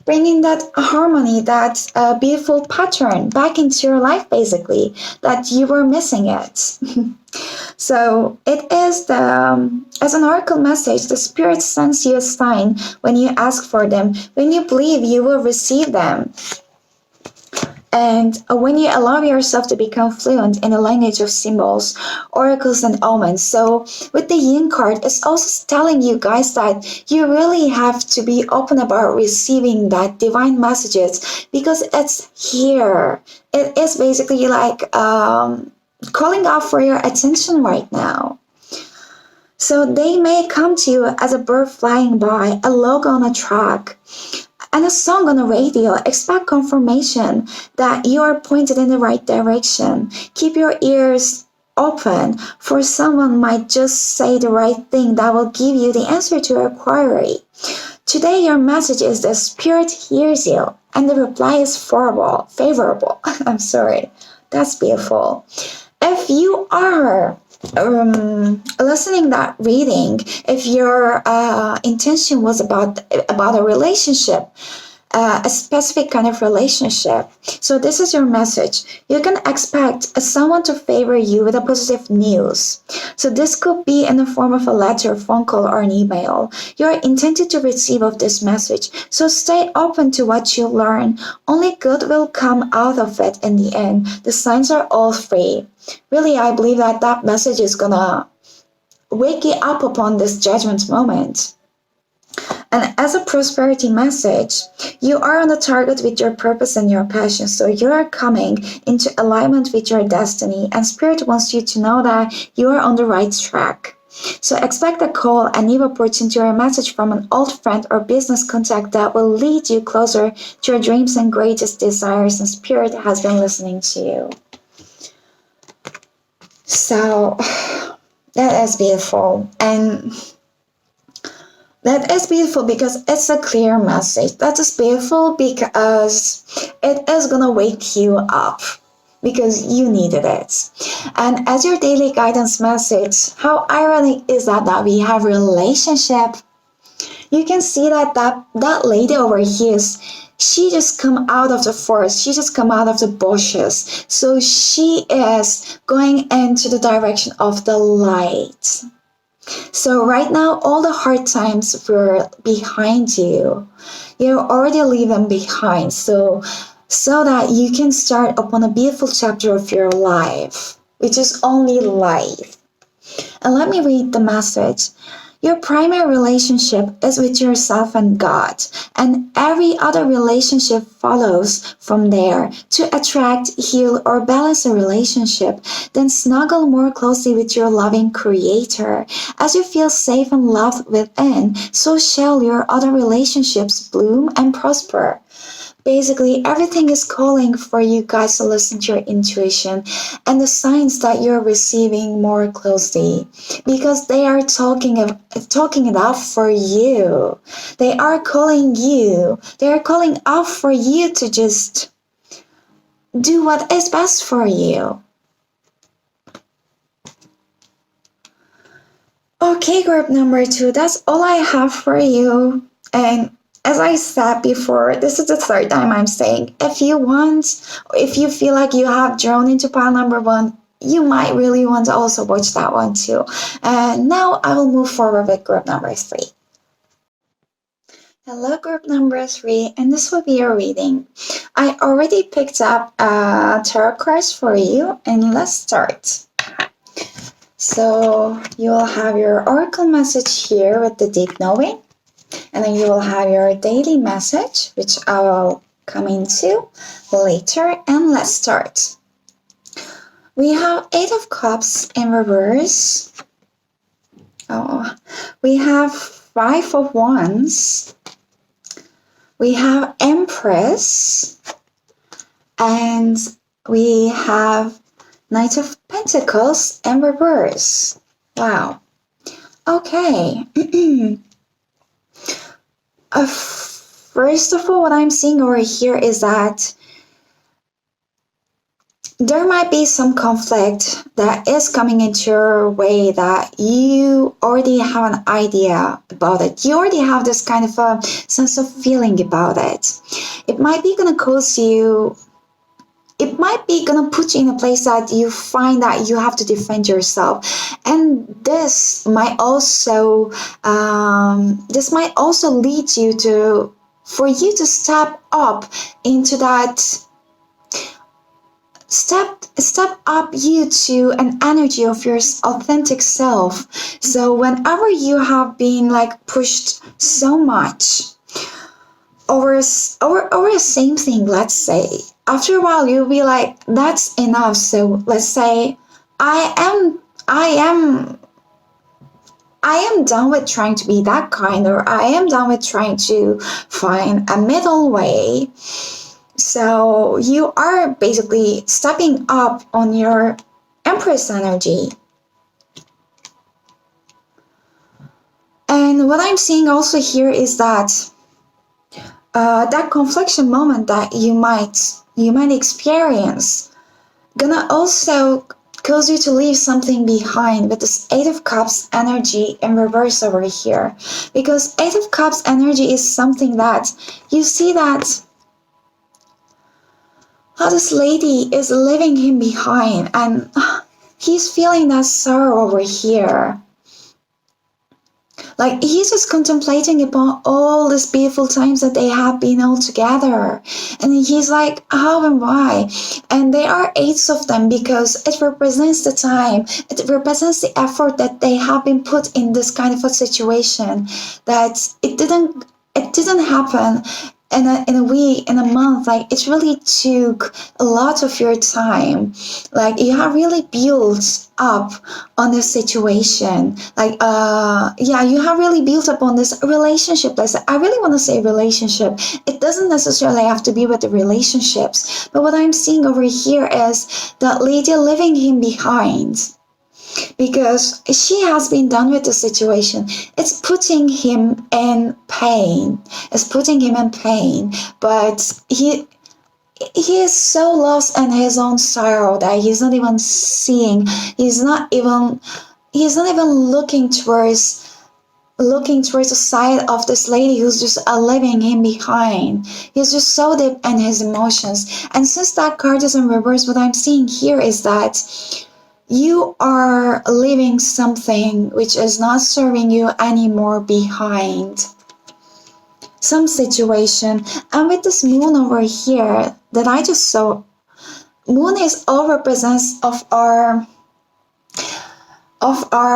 Speaker 1: bringing that harmony, that beautiful pattern back into your life, basically, that you were missing it. So it is as an oracle message, the spirit sends you a sign when you ask for them, when you believe you will receive them. And when you allow yourself to become fluent in the language of symbols, oracles, and omens. So with the yin card, it's also telling you guys that you really have to be open about receiving that divine messages, because it's here. It is basically like calling out for your attention right now. So they may come to you as a bird flying by, a logo on a track, and a song on the radio. Expect confirmation that you are pointed in the right direction. Keep your ears open, for someone might just say the right thing that will give you the answer to your query. Today your message is the spirit hears you, and the reply is favorable. I'm sorry. That's beautiful. If you are listening that reading, if your intention was about a relationship, a specific kind of relationship, so this is your message. You can expect someone to favor you with a positive news. So this could be in the form of a letter, phone call, or an email. You're intended to receive of this message, so stay open to what you learn. Only good will come out of it in the end. The signs are all free. Really, I believe that message is gonna wake you up upon this judgment moment. And as a prosperity message, you are on the target with your purpose and your passion. So you are coming into alignment with your destiny, and Spirit wants you to know that you are on the right track. So expect a call, a new opportunity, or a message from an old friend or business contact that will lead you closer to your dreams and greatest desires, and Spirit has been listening to you. So that is beautiful. And that is beautiful because it's a clear message. That is beautiful because it is gonna wake you up because you needed it. And as your daily guidance message, how ironic is that we have relationship? You can see that lady over here, she just come out of the forest, she just come out of the bushes. So she is going into the direction of the light. So right now, all the hard times were behind you. You already leave them behind. So that you can start upon a beautiful chapter of your life, which is only life. And let me read the message. Your primary relationship is with yourself and God, and every other relationship follows from there. To attract, heal, or balance a relationship, then snuggle more closely with your loving Creator. As you feel safe and loved within, so shall your other relationships bloom and prosper. Basically, everything is calling for you guys to listen to your intuition and the signs that you're receiving more closely, because they are talking it out for you. They are calling you. They are calling out for you to just do what is best for you. Okay, group number 2, that's all I have for you. And as I said before, this is the third time I'm saying, if you feel like you have drawn into pile number 1, you might really want to also watch that one too. And now I will move forward with group number 3. Hello, group number 3, and this will be your reading. I already picked up tarot cards for you, and let's start. So you will have your oracle message here with the deep knowing, and then you will have your daily message, which I will come into later. And let's start. We have 8 of Cups in reverse. We have 5 of Wands. We have Empress. And we have Knight of Pentacles in reverse. Wow. Okay. First of all, what I'm seeing over here is that there might be some conflict that is coming into your way that you already have an idea about it. You already have this kind of a sense of feeling about it. It might be going to cause you, it might be going to put you in a place that you find that you have to defend yourself. And this might also lead you to, for you to step up into that, step up you to an energy of your authentic self. So whenever you have been like pushed so much over the same thing, let's say, after a while you'll be like, that's enough. So let's say I am done with trying to be that kind, or I am done with trying to find a middle way. So you are basically stepping up on your Empress energy. And what I'm seeing also here is that that confliction moment that you might experience gonna also cause you to leave something behind with this 8 of Cups energy in reverse over here. Because 8 of Cups energy is something that you see that how this lady is leaving him behind, and he's feeling that sorrow over here. Like he's just contemplating upon all these beautiful times that they have been all together. And he's like, how and why? And there are 8 of them because it represents the time, it represents the effort that they have been put in this kind of a situation, that it didn't happen in a week, in a month. Like it really took a lot of your time. Like you have really built up on this situation. Like yeah, you have really built up on this relationship. I really want to say relationship. It doesn't necessarily have to be with the relationships, but what I'm seeing over here is that lady leaving him behind because she has been done with the situation. It's putting him in pain. It's putting him in pain. But he is so lost in his own sorrow that he's not even seeing. He's not even looking towards the side of this lady who's just leaving him behind. He's just so deep in his emotions. And since that card is in reverse, what I'm seeing here is that you are leaving something which is not serving you anymore behind. Some situation. And with this moon over here that I just saw, moon is all represents of our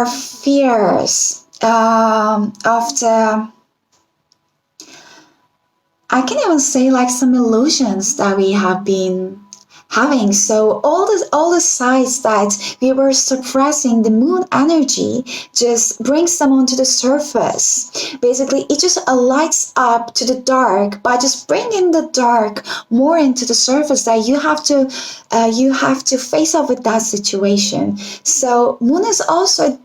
Speaker 1: fears, of the, I can even say like some illusions that we have been having. So all the sides that we were suppressing, the moon energy just brings them onto the surface. Basically, it just lights up to the dark by just bringing the dark more into the surface, that you have to face up with that situation. So moon is also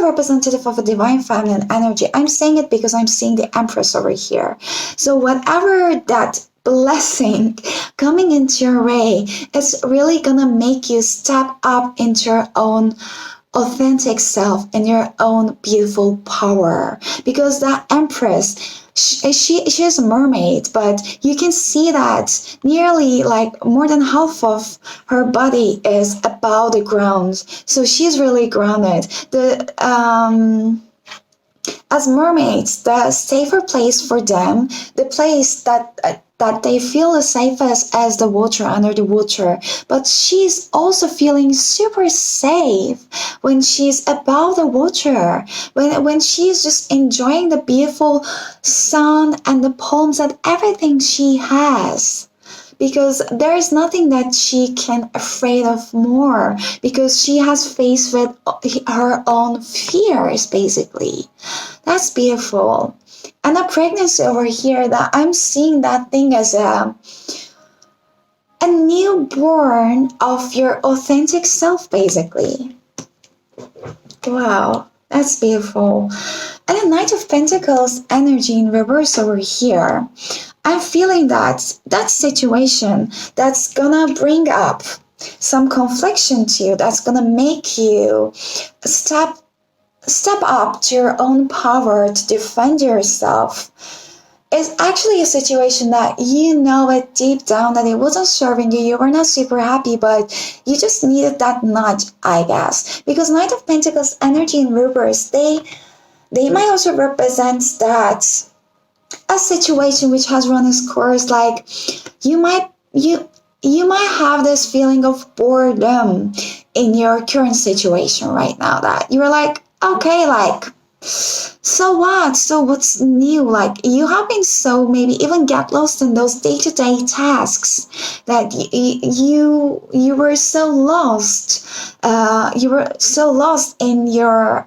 Speaker 1: representative of a divine feminine energy. I'm saying it because I'm seeing the Empress over here. So whatever that blessing coming into your way, it's really gonna make you step up into your own authentic self and your own beautiful power, because that Empress, she is a mermaid, but you can see that nearly like more than half of her body is above the ground, so she's really grounded. The As mermaids, the safer place for them, the place that they feel the safest, as the water, under the water. But she's also feeling super safe when she's above the water, when she's just enjoying the beautiful sun and the palms and everything she has, because there is nothing that she can afraid of more, because she has faced with her own fears. Basically, that's beautiful. And a pregnancy over here, that I'm seeing that thing as a newborn of your authentic self, basically. Wow, that's beautiful. And a Knight of Pentacles energy in reverse over here. I'm feeling that situation that's gonna bring up some confliction to you, that's gonna make you step up to your own power to defend yourself. It's actually a situation that you know it deep down that it wasn't serving you. You were not super happy, but you just needed that nudge, I guess. Because Knight of Pentacles energy in reverse, they might also represent that a situation which has run its course. Like you might have this feeling of boredom in your current situation right now, that you're like, okay, like, so what? So what's new? Like you have been so maybe even get lost in those day-to-day tasks, that you were so lost. You were so lost in your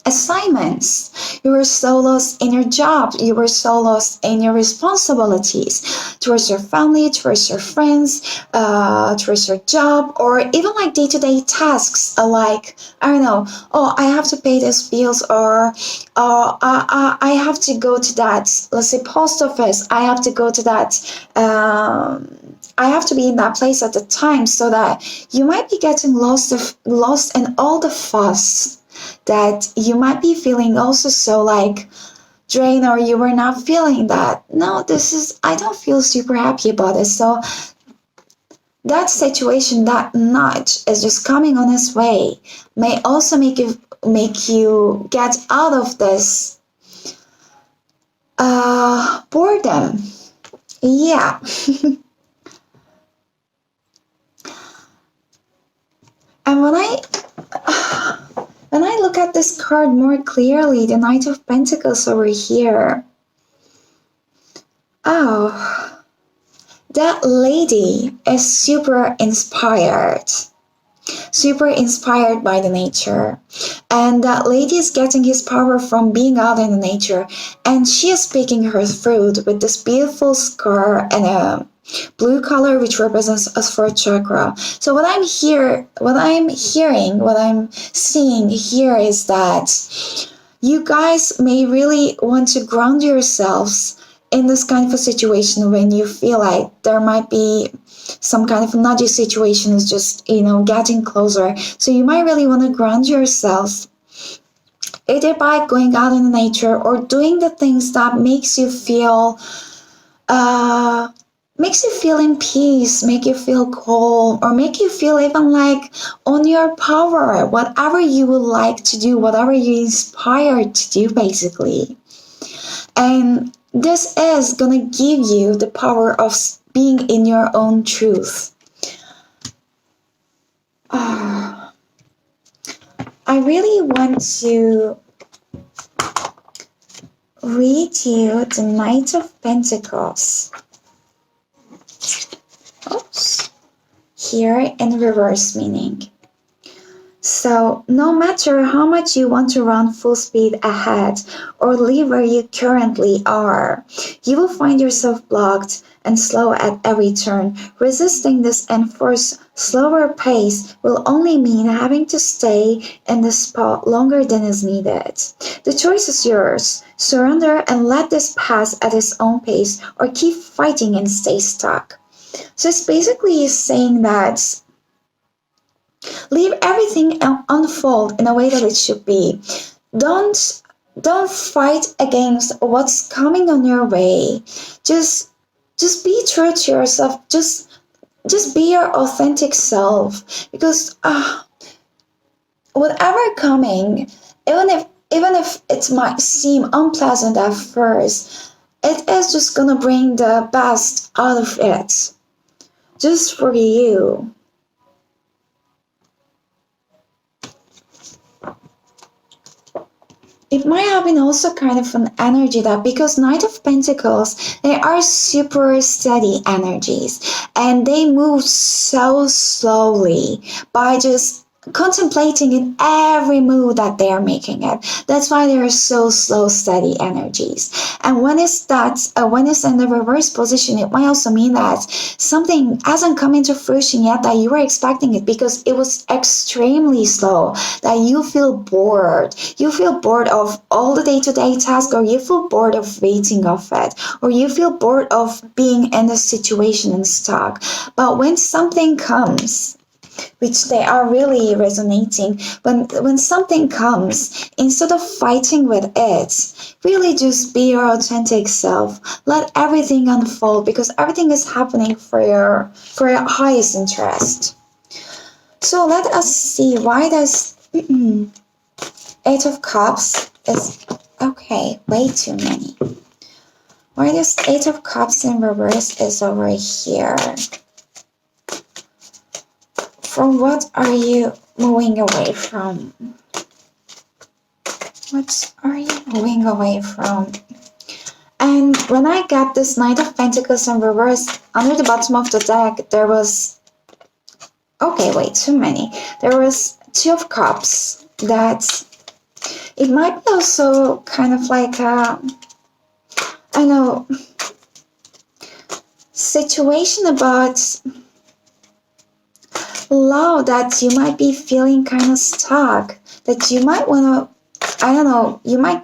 Speaker 1: assignments. You were so lost in your job. You were so lost in your responsibilities towards your family, towards your friends, towards your job, or even like day-to-day tasks. Like, I don't know, oh, I have to pay these bills, or I have to go to that, let's say, post office. I have to go to that. I have to be in that place at the time, so that you might be getting lost in all the fuss, that you might be feeling also so like drained, or you were not feeling that, no, I don't feel super happy about it. So that situation, that nudge is just coming on its way, may also make you make you get out of this boredom. Yeah. And when I look at this card more clearly, the Knight of Pentacles over here. Oh, that lady is super inspired by the nature, and that lady is getting his power from being out in the nature, and she is speaking her truth with this beautiful scar and a blue color which represents a fourth chakra. So what I'm seeing here is that you guys may really want to ground yourselves in this kind of a situation when you feel like there might be some kind of nudgy situation is just, getting closer. So you might really want to ground yourself either by going out in nature or doing the things that makes you feel in peace, make you feel calm, or make you feel even like on your power, whatever you would like to do, whatever you're inspired to do, basically. And this is gonna give you the power of being in your own truth. I really want to read you the Knight of Pentacles. Oops. Here in reverse meaning. So, no matter how much you want to run full speed ahead or leave where you currently are, you will find yourself blocked and slow at every turn. Resisting this enforced slower pace will only mean having to stay in the spot longer than is needed. The choice is yours. Surrender and let this pass at its own pace, or keep fighting and stay stuck. So it's basically saying that leave everything unfold in a way that it should be. Don't fight against what's coming on your way. Just be true to yourself. Just be your authentic self. Because whatever coming, even if it might seem unpleasant at first, it is just gonna bring the best out of it. Just for you. It might have been also kind of an energy that, because Knight of Pentacles, they are super steady energies, and they move so slowly by just contemplating in every move that they are making it. That's why they are so slow, steady energies. And when it's in the reverse position, it might also mean that something hasn't come into fruition yet that you were expecting it, because it was extremely slow, that you feel bored. You feel bored of all the day-to-day tasks, or you feel bored of waiting of it, or you feel bored of being in the situation and stuck. But when something comes, which they are really resonating, when something comes, instead of fighting with it, really just be your authentic self. Let everything unfold, because everything is happening for your highest interest. So let us see why does Eight of Cups is okay, way too many. Why this Eight of Cups in reverse is over here? From what are you moving away from? What are you moving away from? And when I got this Knight of Pentacles in reverse, under the bottom of the deck, there was... Okay, wait, too many. There was Two of Cups. That it might be also kind of like a... I know... situation about... love, that you might be feeling kind of stuck, that you might want to, I don't know, you might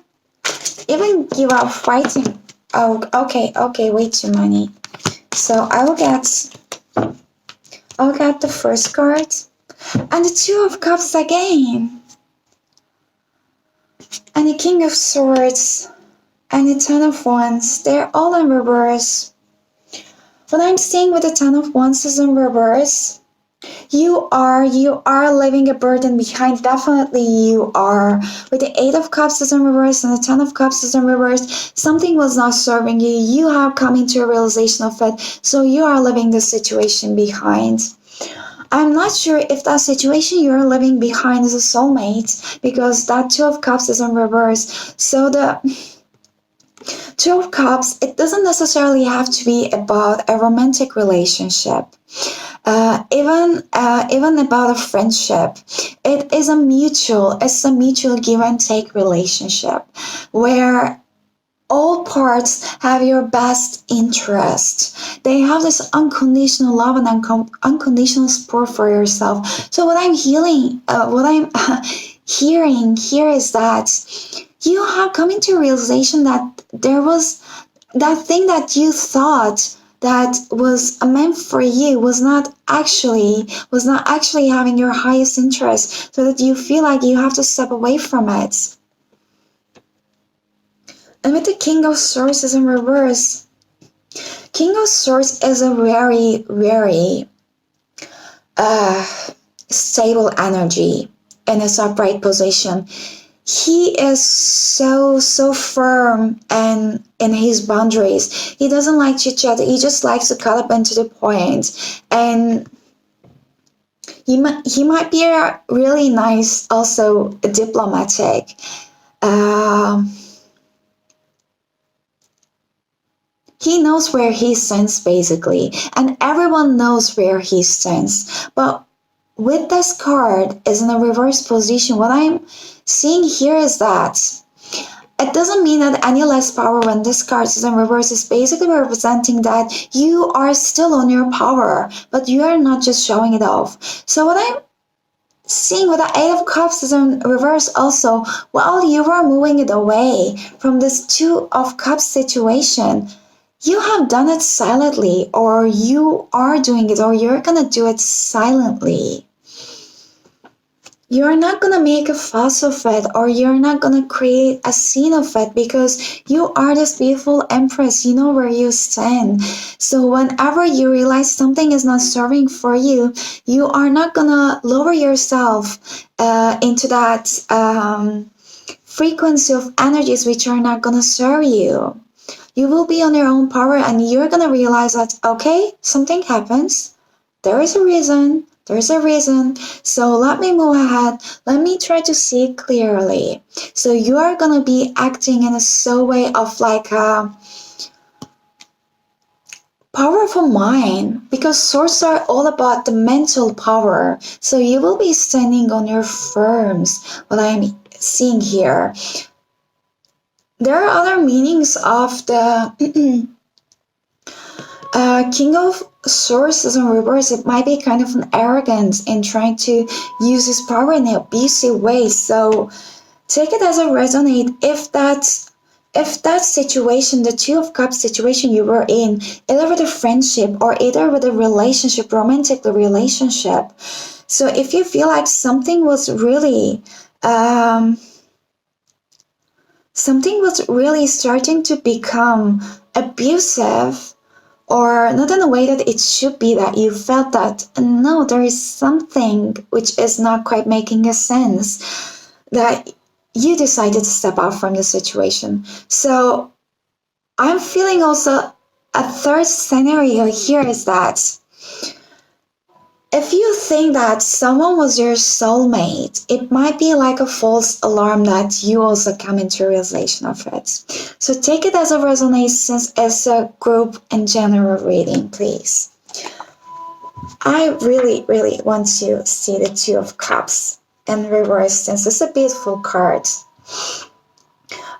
Speaker 1: even give up fighting. Oh, okay, way too many. So I will get the first card, and the Two of Cups again, and the King of Swords, and the Ten of Wands. They're all in reverse. What I'm seeing with the Ten of Wands is in reverse. You are leaving a burden behind. Definitely you are. With the Eight of Cups is in reverse and the Ten of Cups is in reverse, something was not serving you. You have come into a realization of it. So you are leaving the situation behind. I'm not sure if that situation you're leaving behind is a soulmate, because that Two of Cups is in reverse. So the Two of Cups, it doesn't necessarily have to be about a romantic relationship. Even about a friendship, it's a mutual give and take relationship where all parts have your best interest. They have this unconditional love and unconditional support for yourself. So what I'm hearing here is that you have come into a realization that there was that thing that you thought that was meant for you was not actually having your highest interest, so that you feel like you have to step away from it. And with the King of Swords is in reverse. King of Swords is a very, very uh, stable energy in his upright position. He is so firm and in his boundaries. He doesn't like chit chat. He just likes to cut up into the point. And he might be a really nice, also diplomatic. Um, he knows where he stands basically, and everyone knows where he stands. But with this card is in a reverse position, what I'm seeing here is that it doesn't mean that any less power when this card is in reverse is basically representing that you are still on your power, but you are not just showing it off. So what I'm seeing with the Eight of Cups is in reverse also, while you are moving it away from this Two of Cups situation, you have done it silently, or you are doing it, or you're gonna do it silently. You're not gonna make a fuss of it, or you're not gonna create a scene of it, because you are this beautiful empress. You know where you stand. So whenever you realize something is not serving for you, you are not gonna lower yourself into that frequency of energies which are not gonna serve you. You will be on your own power, and you're gonna realize that, okay, something happens. There is a reason. There's a reason. So let me move ahead. Let me try to see clearly. So you are gonna be acting in a so way of like a powerful mind, because swords are all about the mental power. So you will be standing on your firms. What I'm seeing here. There are other meanings of the King of Swords is in reverse. It might be kind of an arrogance in trying to use his power in an abusive way. So take it as a resonate. If that situation, the Two of Cups situation you were in, either with a friendship or either with a relationship, romantic relationship. So if you feel like um, something was really starting to become abusive, or not in a way that it should be, that you felt that no, there is something which is not quite making a sense, that you decided to step out from the situation. So I'm feeling also a third scenario here is that if you think that someone was your soulmate, it might be like a false alarm that you also come into realization of it. So take it as a resonance, as a group and general reading, please. I really, really want to see the Two of Cups in reverse, since it's a beautiful card.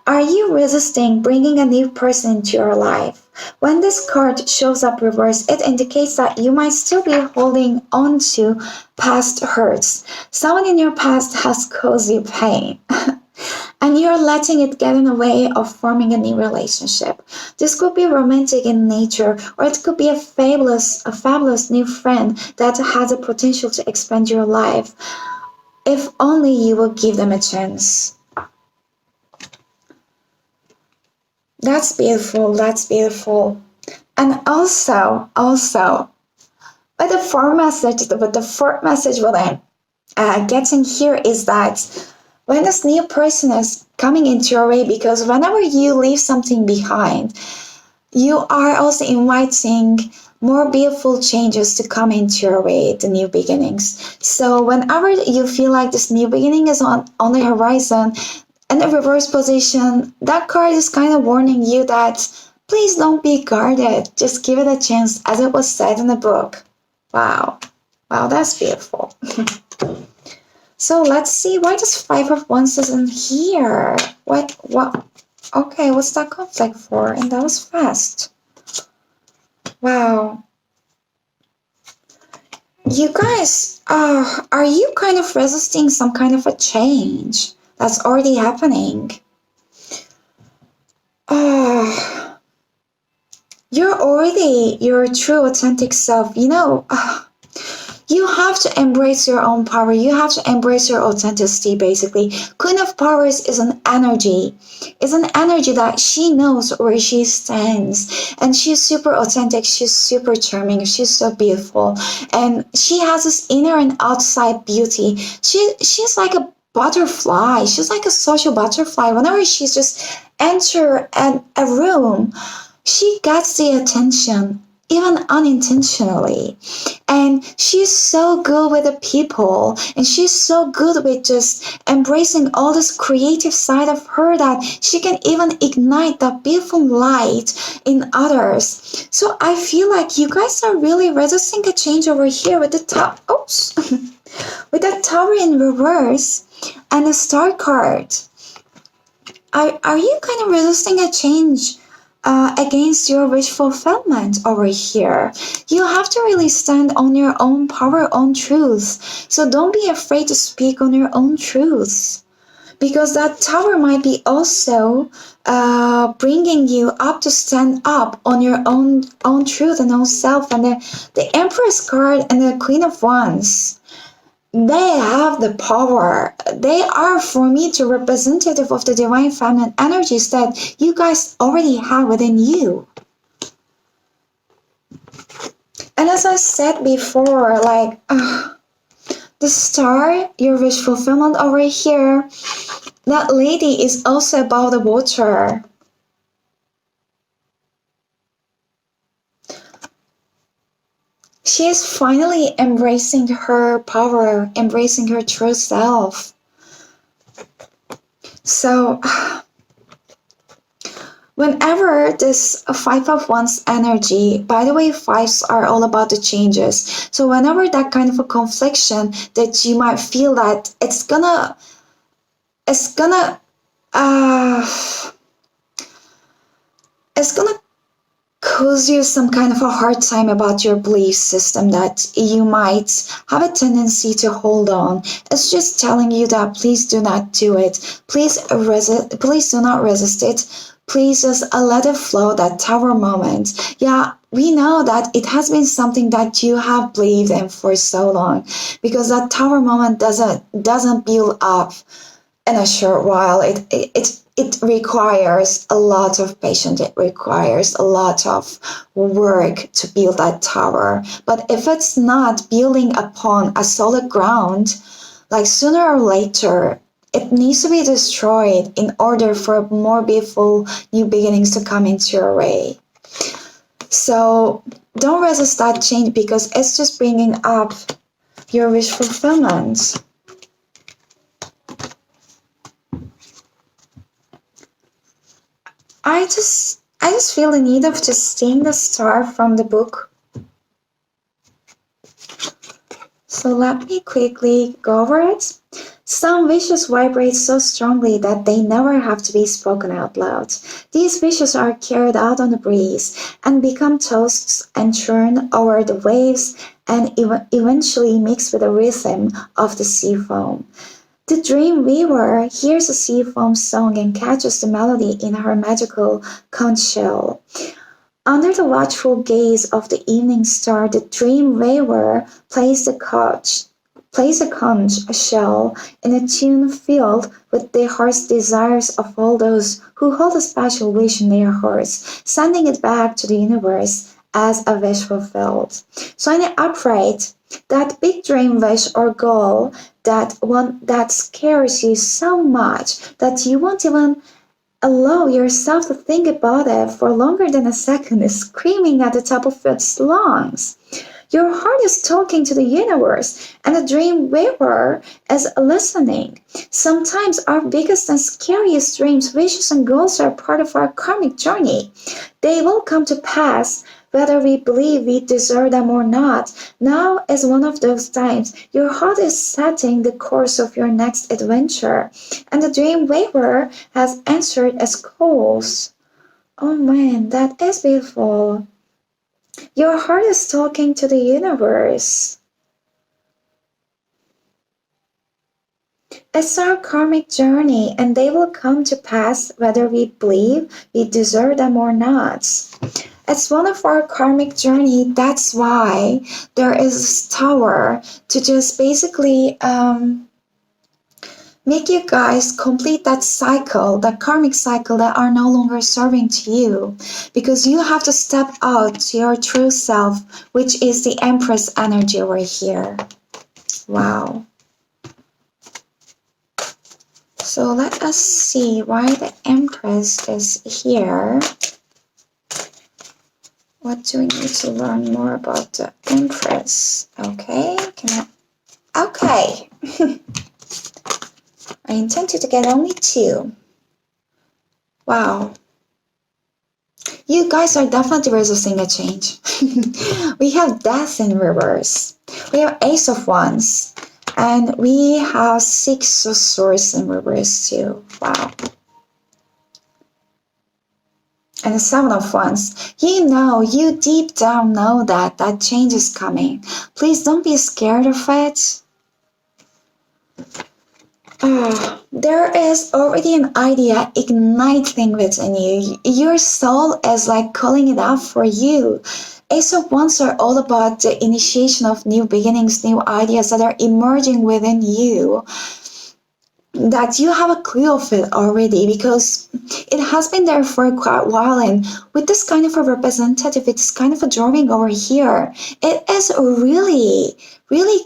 Speaker 1: Are you resisting bringing a new person into your life? When this card shows up reversed, it indicates that you might still be holding on to past hurts. Someone in your past has caused you pain. And you're letting it get in the way of forming a new relationship. This could be romantic in nature, or it could be a fabulous new friend that has the potential to expand your life, if only you will give them a chance. That's beautiful. That's beautiful. And also, But the fourth message what I'm getting here is that when this new person is coming into your way, because whenever you leave something behind, you are also inviting more beautiful changes to come into your way, the new beginnings. So whenever you feel like this new beginning is on the horizon, in the reverse position, that card is kind of warning you that please don't be guarded. Just give it a chance, as it was said in the book. Wow. Wow, that's beautiful. So let's see why this Five of Wands isn't here. What? Okay, what's that conflict for? And that was fast. Wow. You guys, are you kind of resisting some kind of a change that's already happening? Oh, you're already your true authentic self. You have to embrace your own power. You have to embrace your authenticity, basically. Queen of Powers is an energy. It's an energy that she knows where she stands. And she's super authentic. She's super charming. She's so beautiful. And she has this inner and outside beauty. She's like a butterfly. She's like a social butterfly. Whenever she's just enter a room, she gets the attention, even unintentionally. And she's so good with the people, and she's so good with just embracing all this creative side of her that she can even ignite that beautiful light in others. So I feel like you guys are really resisting a change over here with the top. Oops. With that tower in reverse and the star card. Are you kind of resisting a change against your wish fulfillment over here? You have to really stand on your own power, own truth. So don't be afraid to speak on your own truth. Because that tower might be also bringing you up to stand up on your own truth and own self. And the Empress card and the Queen of Wands, they have the power. They are, for me, to representative of the divine feminine energies that you guys already have within you. And as I said before, like the star, your wish fulfillment over here, that lady is also above the water. She is finally embracing her power, embracing her true self. So, whenever this Five of Wands energy, by the way, fives are all about the changes. So, whenever that kind of a confliction that you might feel that it's gonna, it's gonna cause you some kind of a hard time about your belief system that you might have a tendency to hold on. It's just telling you that please do not do it. Please do not resist it. Please just let it flow, that tower moment. Yeah, we know that it has been something that you have believed in for so long, because that tower moment doesn't build up in a short while. It requires a lot of patience. It requires a lot of work to build that tower. But if it's not building upon a solid ground, like sooner or later, it needs to be destroyed in order for more beautiful new beginnings to come into your way. So don't resist that change, because it's just bringing up your wish fulfillment. I just feel the need of just seeing the star from the book. So let me quickly go over it. Some wishes vibrate so strongly that they never have to be spoken out loud. These wishes are carried out on the breeze and become toasts and churn over the waves and eventually mix with the rhythm of the sea foam. The dream weaver hears a sea foam song and catches the melody in her magical conch shell. Under the watchful gaze of the evening star, the dream weaver plays a conch shell in a tune filled with the heart's desires of all those who hold a special wish in their hearts, sending it back to the universe as a wish fulfilled. So in the upright, that big dream, wish, or goal, that one that scares you so much that you won't even allow yourself to think about it for longer than a second, is screaming at the top of its lungs. Your heart is talking to the universe, and the dream weaver is listening. Sometimes our biggest and scariest dreams, wishes, and goals are part of our karmic journey. They will come to pass whether we believe we deserve them or not. Now is one of those times. Your heart is setting the course of your next adventure, and the dream weaver has answered its calls. Oh man, that is beautiful. Your heart is talking to the universe. It's our karmic journey, and they will come to pass whether we believe we deserve them or not. It's one of our karmic journey. That's why there is this tower to just basically make you guys complete that cycle, that karmic cycle that are no longer serving to you, because you have to step out to your true self, which is the Empress energy right here. Wow. So let us see why the Empress is here. What do we need to learn more about the Empress? Okay, Okay. I intended to get only 2. Wow. You guys are definitely resisting a change. We have Death in reverse. We have Ace of Wands. And we have 6 of Swords in reverse too. Wow. And the 7 of Wands. You deep down know that change is coming. Please don't be scared of it. There is already an idea igniting within you. Your soul is like calling it out for you. Ace of Wands are all about the initiation of new beginnings, new ideas that are emerging within you, that you have a clue of it already, because it has been there for quite a while. And with this kind of a representative, it's kind of a drawing over here, it is really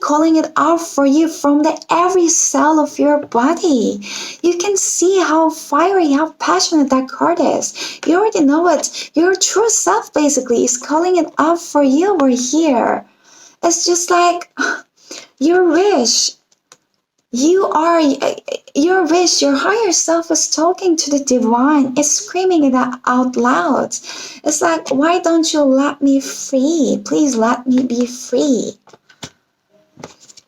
Speaker 1: calling it out for you from the every cell of your body. You can see how fiery, how passionate that card is. You already know it. Your true self basically is calling it out for you over here. It's just like your wish. You are your wish, your higher self is talking to the divine. It's screaming it out loud. It's like, why don't you let me free? Please let me be free.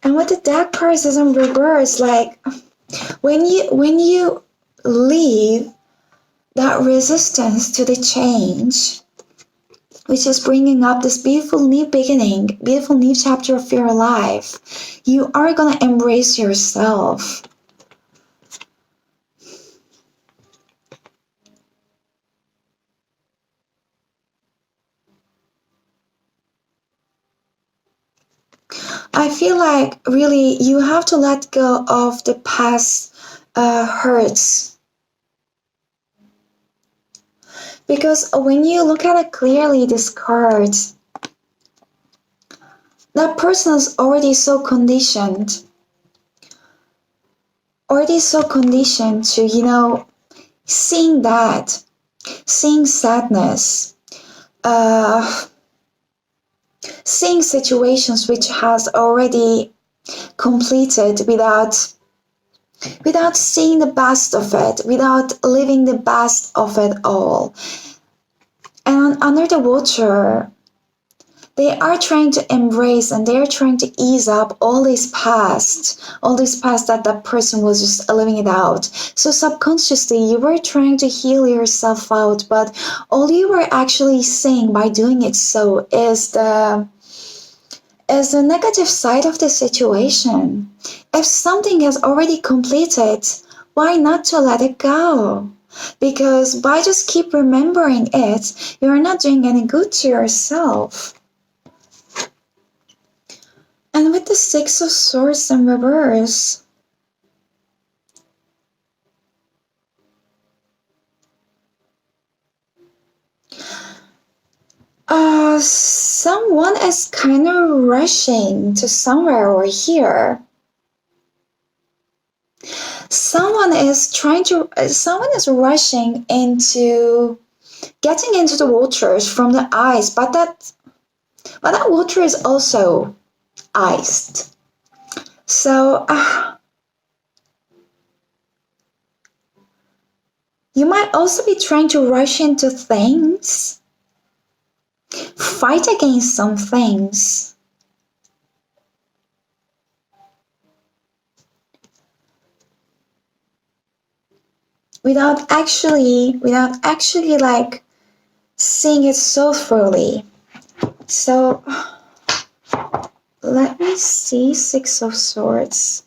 Speaker 1: And with the deck cards is in reverse, like when you leave that resistance to the change, which is bringing up this beautiful new beginning, beautiful new chapter of your life, you are gonna embrace yourself. I feel like really you have to let go of the past hurts. Because when you look at it clearly, this card, that person is already so conditioned to, seeing that, seeing sadness, uh, seeing situations which has already completed without seeing the best of it, without living the best of it all. And under the water, they are trying to embrace and they're trying to ease up all this past that that person was just living it out. So subconsciously, you were trying to heal yourself out, but all you were actually saying by doing it so is the negative side of the situation. If something has already completed, why not to let it go? Because by just keep remembering it, you're not doing any good to yourself. And with the 6 of Swords in reverse, Someone is kind of rushing to somewhere over here. Someone is rushing into getting into the waters from the ice, but that water is also iced. So you might also be trying to rush into things, fight against some things, without actually like seeing it so thoroughly. So let me see. Six of Swords.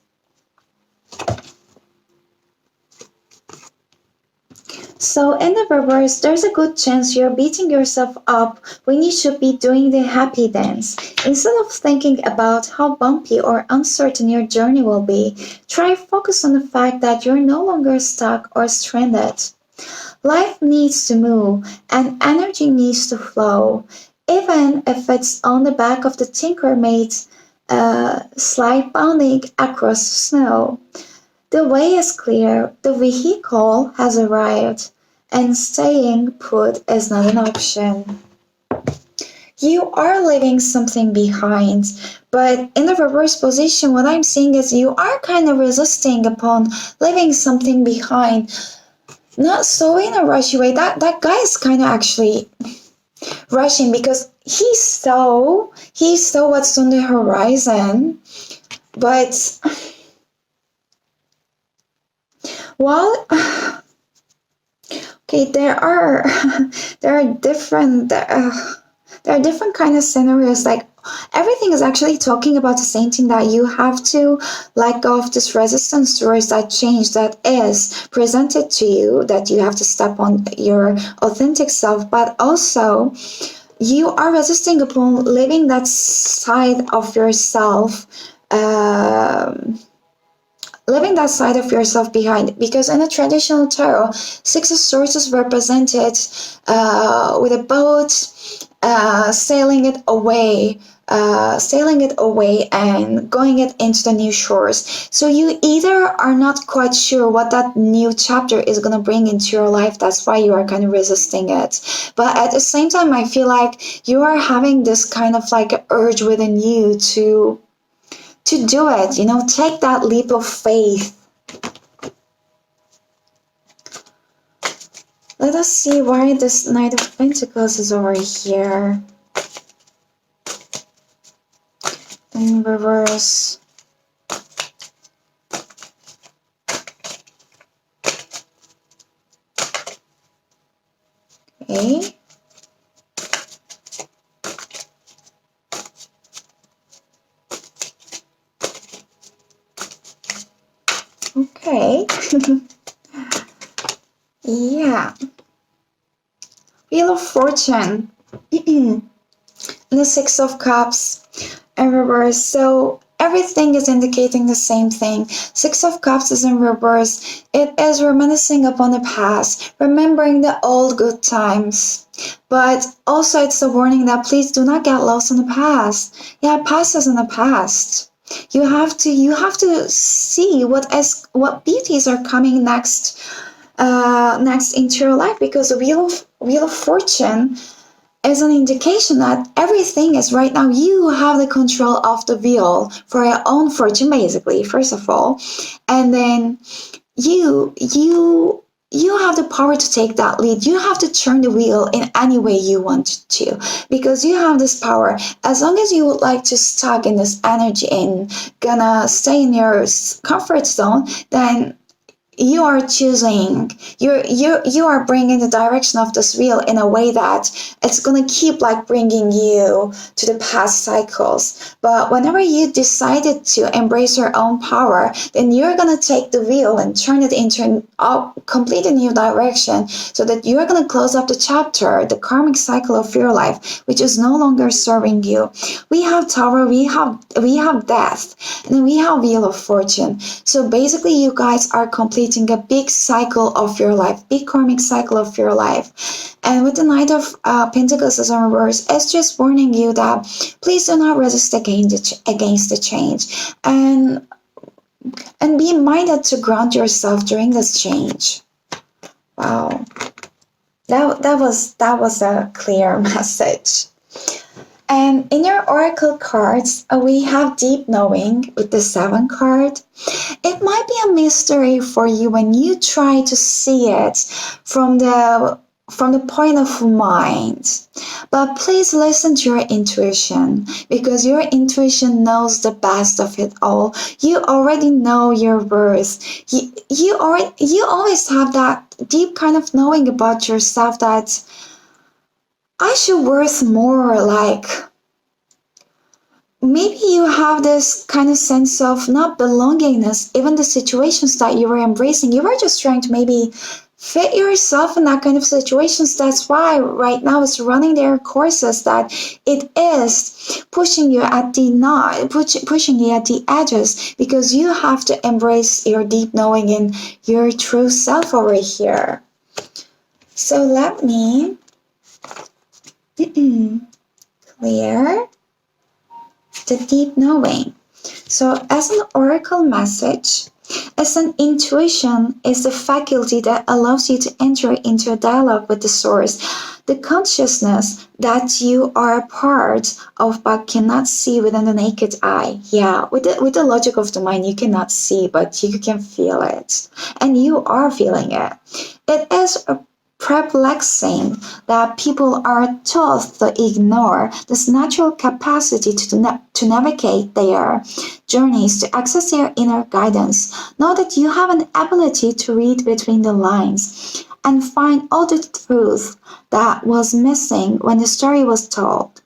Speaker 1: So in the reverse, there's a good chance you're beating yourself up when you should be doing the happy dance. Instead of thinking about how bumpy or uncertain your journey will be, try focus on the fact that you're no longer stuck or stranded. Life needs to move and energy needs to flow, even if it's on the back of the Tinker Maid's slide bounding across the snow. The way is clear, the vehicle has arrived, and staying put is not an option. You are leaving something behind, but in the reverse position, what I'm seeing is you are kind of resisting upon leaving something behind. Not so in a rushy way. That guy is kind of actually rushing because he saw what's on the horizon, but well, okay, there are different kind of scenarios. Like everything is actually talking about the same thing, that you have to let go of this resistance towards that change that is presented to you, that you have to step on your authentic self, but also you are resisting upon living that side of yourself, um, leaving that side of yourself behind, because in a traditional tarot, Six of Swords is represented with a boat, sailing it away and going it into the new shores. So you either are not quite sure what that new chapter is going to bring into your life, that's why you are kind of resisting it, but at the same time I feel like you are having this kind of like urge within you to do it, take that leap of faith. Let us see why this Knight of Pentacles is over here in reverse. Okay. Okay. Yeah. Wheel of Fortune. The Six of Cups in reverse. So everything is indicating the same thing. Six of Cups is in reverse. It is reminiscing upon the past, remembering the old good times. But also it's a warning that please do not get lost in the past. Yeah, past is in the past. You have to see what beauties are coming next into your life, because the Wheel of Fortune is an indication that everything is right now. You have the control of the wheel for your own fortune, basically, first of all, and then you have the power to take that lead. You have to turn the wheel in any way you want to, because you have this power. As long as you would like to stuck in this energy and gonna stay in your comfort zone, then you are choosing, you are bringing the direction of this wheel in a way that it's going to keep like bringing you to the past cycles. But whenever you decided to embrace your own power, then you're going to take the wheel and turn it into a complete new direction, so that you're going to close up the chapter, the karmic cycle of your life, which is no longer serving you. We have Tower, we have Death, and then we have Wheel of Fortune. So basically you guys are completely completing a big cycle of your life, big karmic cycle of your life. And with the Knight of Pentacles as a reverse, it's just warning you that please do not resist against the change, and be minded to ground yourself during this change. Wow, that was a clear message. And in your oracle cards, we have deep knowing with the 7 card. It might be a mystery for you when you try to see it from the point of mind. But please listen to your intuition, because your intuition knows the best of it all. You already know your worth. You always have that deep kind of knowing about yourself that I should worth more. Like, maybe you have this kind of sense of not belongingness, even the situations that you were embracing. You were just trying to maybe fit yourself in that kind of situations. That's why right now it's running their courses, that it is pushing you at the pushing you at the edges, because you have to embrace your deep knowing and your true self over here. So let me clear the deep knowing. So as an oracle message, as an intuition is the faculty that allows you to enter into a dialogue with the source, the consciousness that you are a part of but cannot see within the naked eye. Yeah, with the logic of the mind, you cannot see, but you can feel it. And you are feeling it. It is a perplexing that people are taught to ignore this natural capacity to navigate their journeys, to access their inner guidance. Know that you have an ability to read between the lines and find all the truth that was missing when the story was told.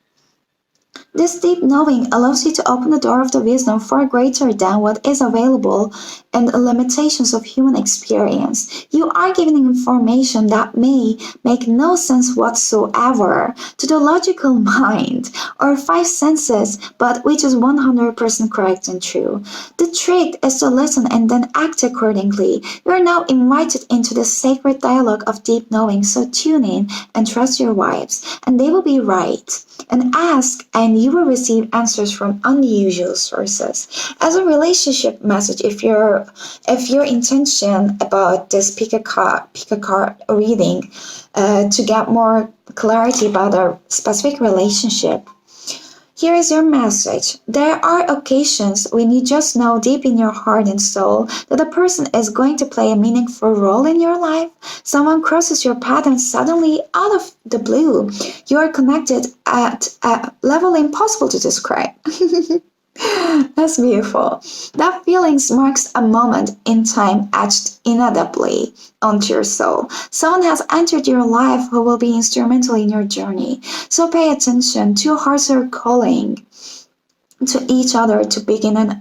Speaker 1: This deep knowing allows you to open the door of the wisdom far greater than what is available in the limitations of human experience. You are given information that may make no sense whatsoever to the logical mind or 5 senses, but which is 100% correct and true. The trick is to listen and then act accordingly. You are now invited into the sacred dialogue of deep knowing, so tune in and trust your vibes, and they will be right. And ask, and you will receive answers from unusual sources. As a relationship message, if your intention about this pick a card reading to get more clarity about a specific relationship, here is your message. There are occasions when you just know deep in your heart and soul that a person is going to play a meaningful role in your life. Someone crosses your path and suddenly, out of the blue, you are connected at a level impossible to describe. That's beautiful. That feeling marks a moment in time etched indelibly onto your soul. Someone has entered your life who will be instrumental in your journey. So pay attention. 2 hearts are calling to each other to begin an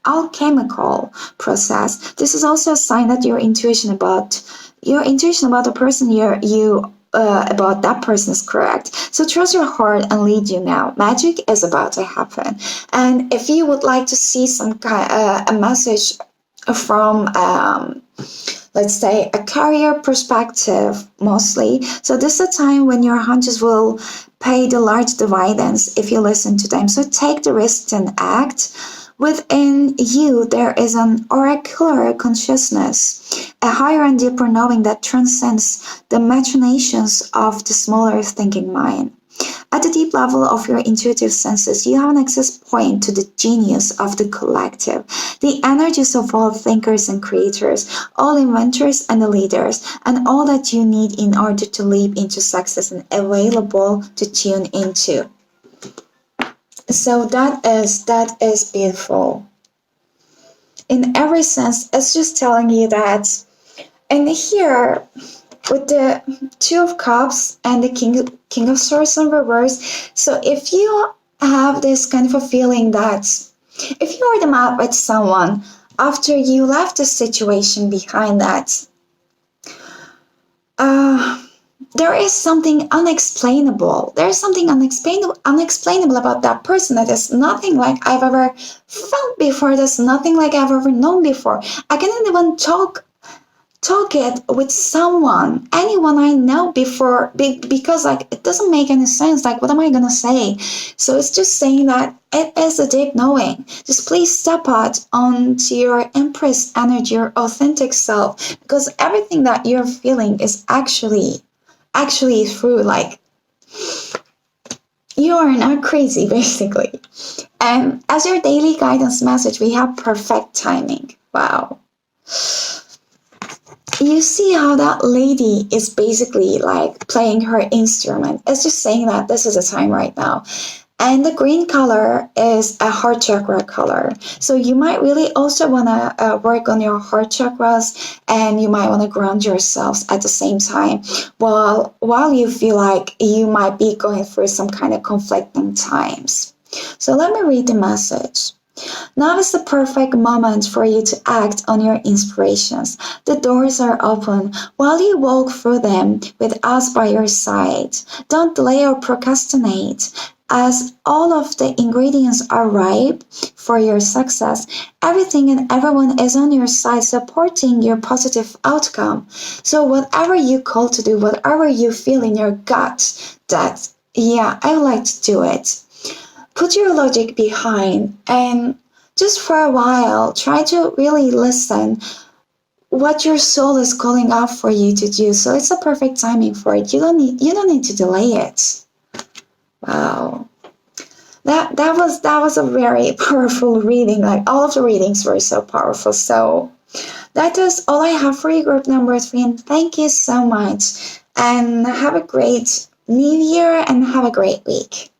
Speaker 1: alchemical process. This is also a sign that your intuition about the person about that person is correct. So trust your heart and lead you now. Magic is about to happen. And if you would like to see some kind a message from let's say a career perspective mostly, so this is a time when your hunches will pay the large dividends if you listen to them. So take the risk and act. Within you, there is an oracular consciousness, a higher and deeper knowing that transcends the machinations of the smaller thinking mind. At the deep level of your intuitive senses, you have an access point to the genius of the collective, the energies of all thinkers and creators, all inventors and the leaders, and all that you need in order to leap into success and available to tune into. So that is beautiful. In every sense, it's just telling you that. And here, with the 2 of Cups and the King of Swords in reverse, so if you have this kind of a feeling that if you were mad with someone after you left the situation behind that, there is something unexplainable. There's something unexplainable about that person that is nothing like I've ever felt before. That's nothing like I've ever known before. I cannot even talk talk it with someone, anyone I know before, because like it doesn't make any sense. Like, what am I gonna say? So it's just saying that it is a deep knowing. Just please step out onto your empress energy, your authentic self, because everything that you're feeling is actually true. Like, you are not crazy, basically. And as your daily guidance message, we have perfect timing. Wow. You see how that lady is basically like playing her instrument. It's just saying that this is a time right now. And the green color is a heart chakra color. So you might really also want to work on your heart chakras, and you might want to ground yourselves at the same time while you feel like you might be going through some kind of conflicting times. So let me read the message. Now is the perfect moment for you to act on your inspirations. The doors are open while you walk through them with us by your side. Don't delay or procrastinate, as all of the ingredients are ripe for your success. Everything and everyone is on your side supporting your positive outcome. So whatever you call to do, whatever you feel in your gut that, yeah, I would like to do it, put your logic behind, and just for a while try to really listen what your soul is calling out for you to do. So it's a perfect timing for it. You don't need to delay it. Wow. That was a very powerful reading. Like, all of the readings were so powerful. So that is all I have for you, group number 3, and thank you so much, and have a great new year and have a great week.